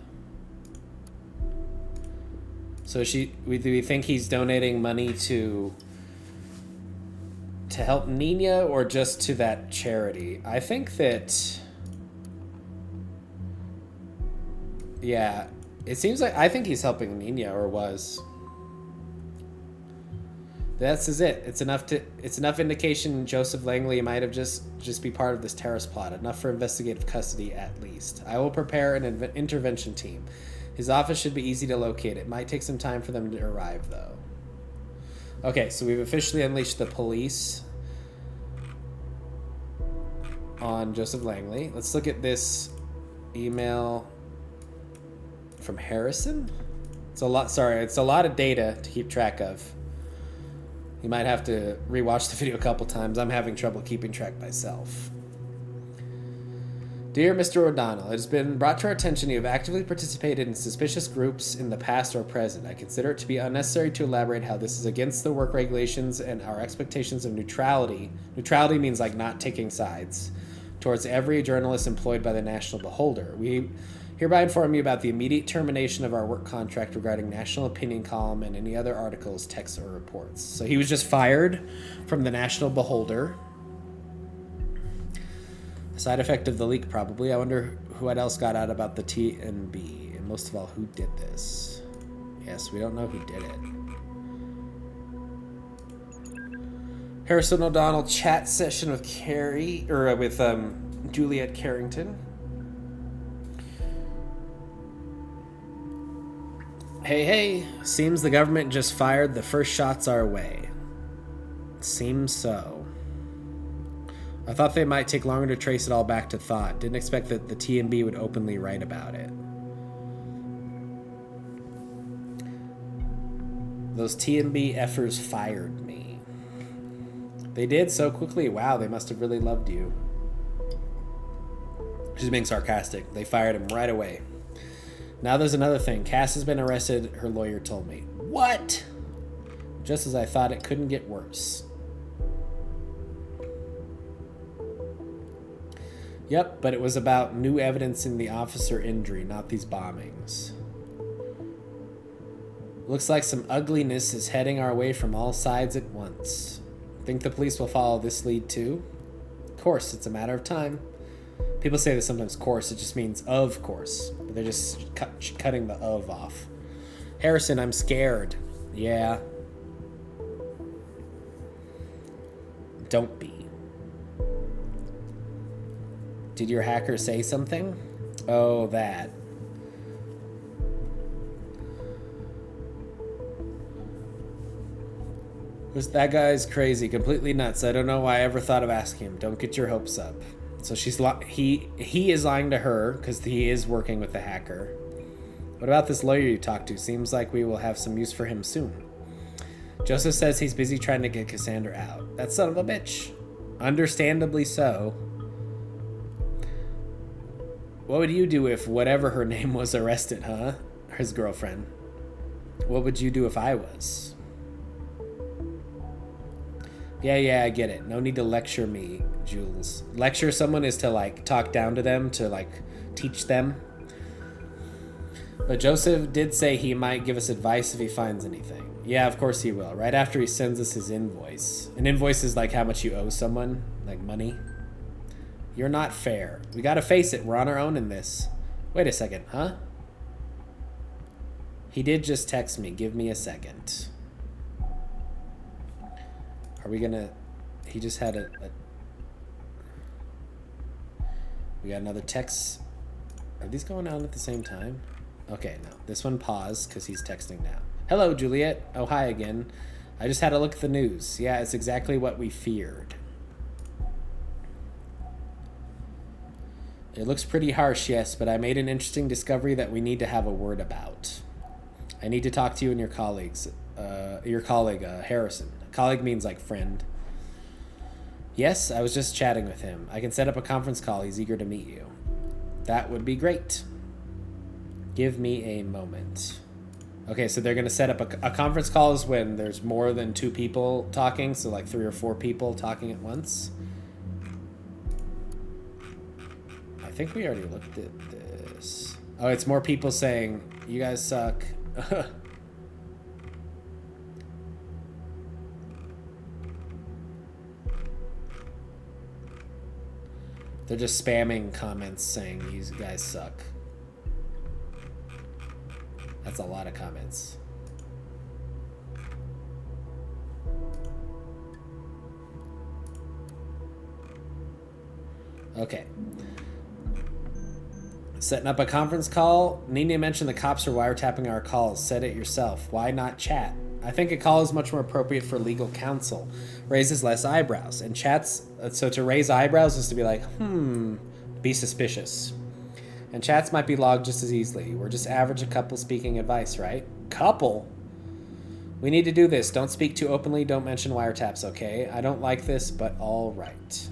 So do we think he's donating money to help Nina or just to that charity? I think that, yeah, it seems like, I think he's helping Nina, or was. This is it. It's enough indication Joseph Langley might have just be part of this terrorist plot. Enough for investigative custody at least. I will prepare an intervention team. His office should be easy to locate. It might take some time for them to arrive, though. Okay, so we've officially unleashed the police. on Joseph Langley. Let's look at this email from Harrison. It's a lot. Sorry, it's a lot of data to keep track of. You might have to rewatch the video a couple times. I'm having trouble keeping track myself. Dear Mr. O'Donnell, it has been brought to our attention you have actively participated in suspicious groups in the past or present. I consider it to be unnecessary to elaborate how this is against the work regulations and our expectations of neutrality. Neutrality means like not taking sides towards every journalist employed by the National Beholder. We hereby inform you about the immediate termination of our work contract regarding National Opinion column and any other articles, texts, or reports. So he was just fired from the National Beholder. A side effect of the leak, probably. I wonder what else got out about the T&B, and most of all, who did this? Yes, we don't know who did it. Harrison O'Donnell chat session with Juliet Carrington. Hey, seems the government just fired the first shots our way. Seems so. I thought they might take longer to trace it all back to thought. Didn't expect that the T&B would openly write about it. Those T&B effers fired me. They did so quickly. Wow, they must have really loved you. She's being sarcastic. They fired him right away. Now there's another thing. Cass has been arrested, her lawyer told me. What? Just as I thought, it couldn't get worse. Yep, but it was about new evidence in the officer injury, not these bombings. Looks like some ugliness is heading our way from all sides at once. Think the police will follow this lead too? Of course, it's a matter of time. People say that sometimes course, it just means of course. But they're just cutting the of off. Harrison, I'm scared. Yeah. Don't be. Did your hacker say something? Oh, that. That guy's crazy, completely nuts. I don't know why I ever thought of asking him. Don't get your hopes up. So he is lying to her because he is working with the hacker. What about this lawyer you talked to? Seems like we will have some use for him soon. Joseph says he's busy trying to get Cassandra out. That son of a bitch. Understandably so. What would you do if whatever her name was arrested, huh? His girlfriend. What would you do if I was? Yeah, I get it. No need to lecture me, Jules. Lecture someone is to, like, talk down to them, to, like, teach them. But Joseph did say he might give us advice if he finds anything. Yeah, of course he will. Right after he sends us his invoice. An invoice is like how much you owe someone, like money. You're not fair. We gotta face it. We're on our own in this. Wait a second, huh? He did just text me. Give me a second. Are we gonna... He just had We got another text. Are these going on at the same time? Okay, no. This one paused because he's texting now. Hello, Juliet. Oh, hi again. I just had a look at the news. Yeah, it's exactly what we feared. It looks pretty harsh, yes, but I made an interesting discovery that we need to have a word about. I need to talk to you and your colleagues. Your colleague, Harrison. Colleague means like friend. Yes, I was just chatting with him. I can set up a conference call. He's eager to meet you. That would be great. Give me a moment. Okay, so they're going to set up a conference call is when there's more than 2 people talking, so like 3 or 4 people talking at once. I think we already looked at this. Oh, it's more people saying, you guys suck. They're just spamming comments saying, you guys suck. That's a lot of comments. Okay. Setting up a conference call. Nina mentioned the cops are wiretapping our calls. Said it yourself. Why not chat? I think a call is much more appropriate for legal counsel. Raises less eyebrows. And chats, so to raise eyebrows is to be like, be suspicious. And chats might be logged just as easily. We're just average a couple speaking advice, right? Couple? We need to do this. Don't speak too openly. Don't mention wiretaps, okay? I don't like this, but all right.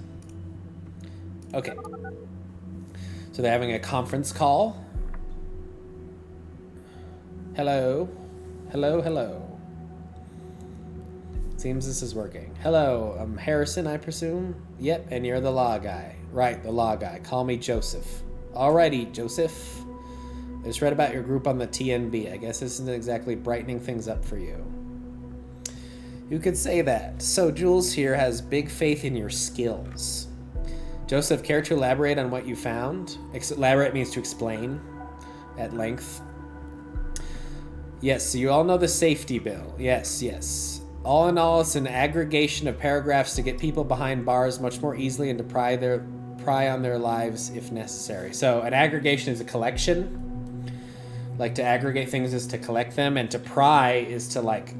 Okay. So they're having a conference call. Hello. Hello, hello. Seems this is working. Hello, I'm Harrison, I presume? Yep, and you're the law guy. Right, the law guy. Call me Joseph. Alrighty, Joseph. I just read about your group on the TNB. I guess this isn't exactly brightening things up for you. You could say that. So Jules here has big faith in your skills. Joseph, care to elaborate on what you found? Elaborate means to explain at length. Yes, so you all know the safety bill. Yes, yes. All in all, it's an aggregation of paragraphs to get people behind bars much more easily and to pry on their lives if necessary. So an aggregation is a collection. Like to aggregate things is to collect them, and to pry is to like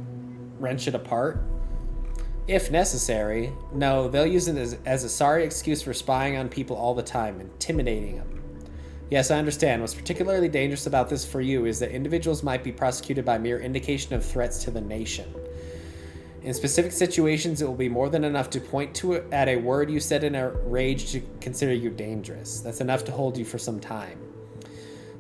wrench it apart. If necessary. No, they'll use it as a sorry excuse for spying on people all the time, intimidating them. Yes, I understand. What's particularly dangerous about this for you is that individuals might be prosecuted by mere indication of threats to the nation. In specific situations, it will be more than enough to point to it at a word you said in a rage to consider you dangerous. That's enough to hold you for some time.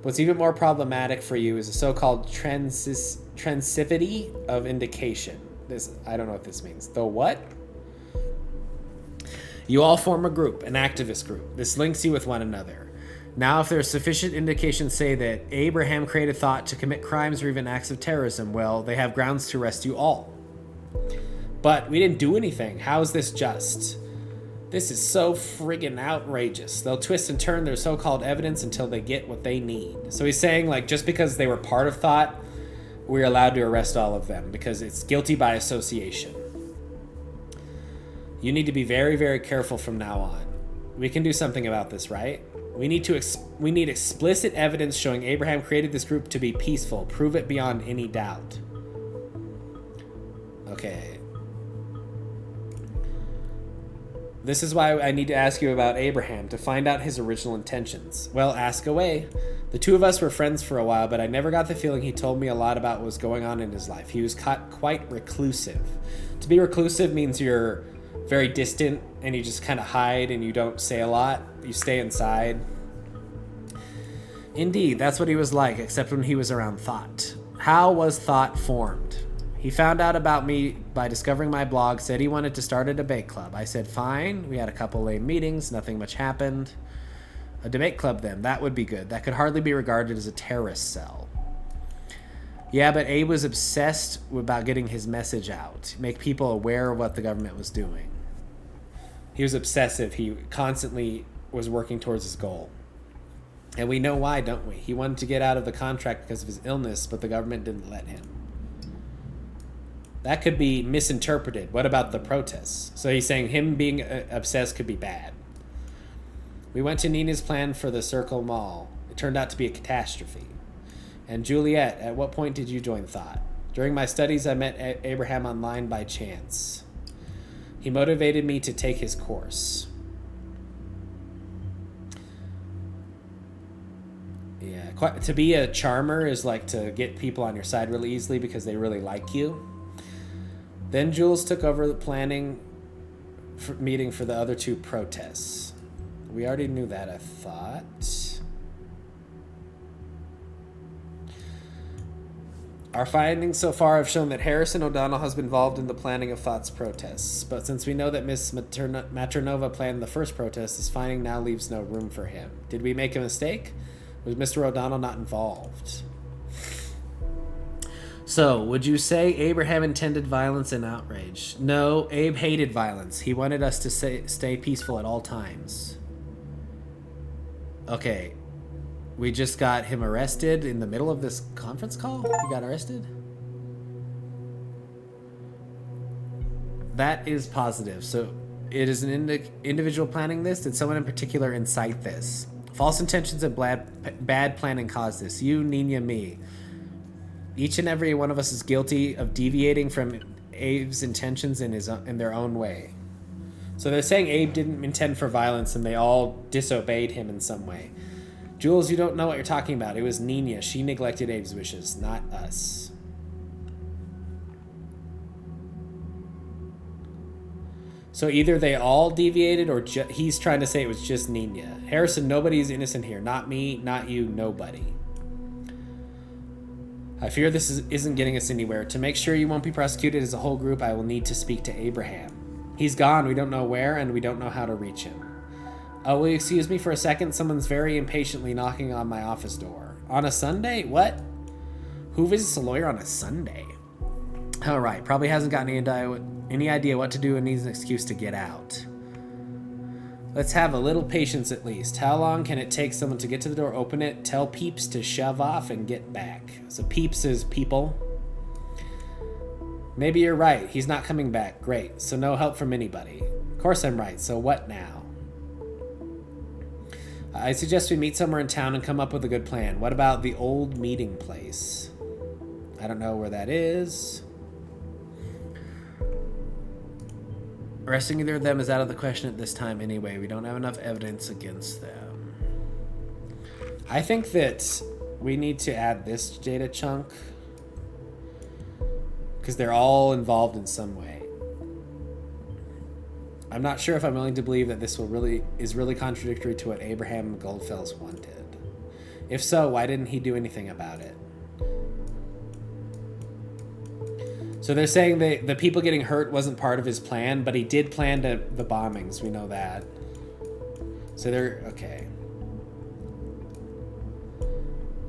What's even more problematic for you is the so-called transitivity of indication. I don't know what this means. The what? You all form a group, an activist group. This links you with one another. Now, if there's sufficient indication, say that Abraham created thought to commit crimes or even acts of terrorism, well, they have grounds to arrest you all. But we didn't do anything. How is this just? This is so friggin' outrageous. They'll twist and turn their so-called evidence until they get what they need. So he's saying, like, just because they were part of thought, we're allowed to arrest all of them because it's guilty by association. You need to be very, very careful from now on. We can do something about this, right? We need explicit evidence showing Abraham created this group to be peaceful. Prove it beyond any doubt. Okay. This is why I need to ask you about Abraham, to find out his original intentions. Well, ask away. The two of us were friends for a while, but I never got the feeling he told me a lot about what was going on in his life. He was quite reclusive. To be reclusive means you're very distant and you just kind of hide and you don't say a lot. You stay inside. Indeed, that's what he was like, except when he was around thought. How was thought formed? He found out about me by discovering my blog, said he wanted to start a debate club. I said, fine. We had a couple lame meetings. Nothing much happened. A debate club, then. That would be good. That could hardly be regarded as a terrorist cell. Yeah, but Abe was obsessed about getting his message out, make people aware of what the government was doing. He was obsessive. He constantly was working towards his goal. And we know why, don't we? He wanted to get out of the contract because of his illness, but the government didn't let him. That could be misinterpreted. What about the protests? So he's saying him being obsessed could be bad. We went to Nina's plan for the Circle Mall. It turned out to be a catastrophe. And Juliet, at what point did you join Thought? During my studies, I met Abraham online by chance. He motivated me to take his course. Yeah, to be a charmer is like to get people on your side really easily because they really like you. Then Jules took over the planning meeting for the other two protests. We already knew that, I thought. Our findings so far have shown that Harrison O'Donnell has been involved in the planning of Thought's protests. But since we know that Miss Maternova planned the first protest, this finding now leaves no room for him. Did we make a mistake? Was Mr. O'Donnell not involved? So, would you say Abraham intended violence and outrage? No, Abe hated violence. He wanted us to stay peaceful at all times. Okay, we just got him arrested in the middle of this conference call? He got arrested? That is positive. So, it is an individual planning this? Did someone in particular incite this? False intentions and bad planning caused this. You, Nina, me. Each and every one of us is guilty of deviating from Abe's intentions in their own way. So they're saying Abe didn't intend for violence and they all disobeyed him in some way. Jules, you don't know what you're talking about. It was Nina. She neglected Abe's wishes, not us. So either they all deviated or he's trying to say it was just Nina. Harrison, nobody's innocent here. Not me, not you, nobody. I fear this isn't getting us anywhere. To make sure you won't be prosecuted as a whole group, I will need to speak to Abraham. He's gone. We don't know where, and we don't know how to reach him. Will you excuse me for a second? Someone's very impatiently knocking on my office door. On a Sunday? What? Who visits a lawyer on a Sunday? All right. Probably hasn't gotten any idea what to do and needs an excuse to get out. Let's have a little patience at least. How long can it take someone to get to the door, open it, tell Peeps to shove off, and get back? So Peeps is people. Maybe you're right. He's not coming back. Great. So no help from anybody. Of course I'm right. So what now? I suggest we meet somewhere in town and come up with a good plan. What about the old meeting place? I don't know where that is. Arresting either of them is out of the question at this time anyway. We don't have enough evidence against them. I think that we need to add this data chunk because they're all involved in some way. I'm not sure if I'm willing to believe that this is really contradictory to what Abraham Goldfels wanted. If so, why didn't he do anything about it? So they're saying the people getting hurt wasn't part of his plan, but he did plan the bombings. We know that. So okay.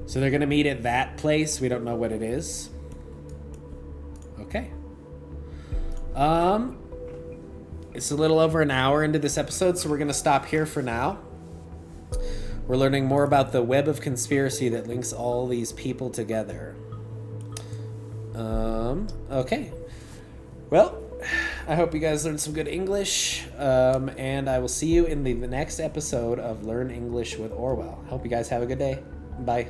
So they're going to meet at that place. We don't know what it is. Okay. It's a little over an hour into this episode, so we're going to stop here for now. We're learning more about the web of conspiracy that links all these people together. Okay. Well, I hope you guys learned some good English, and I will see you in the next episode of Learn English with Orwell. Hope you guys have a good day. Bye.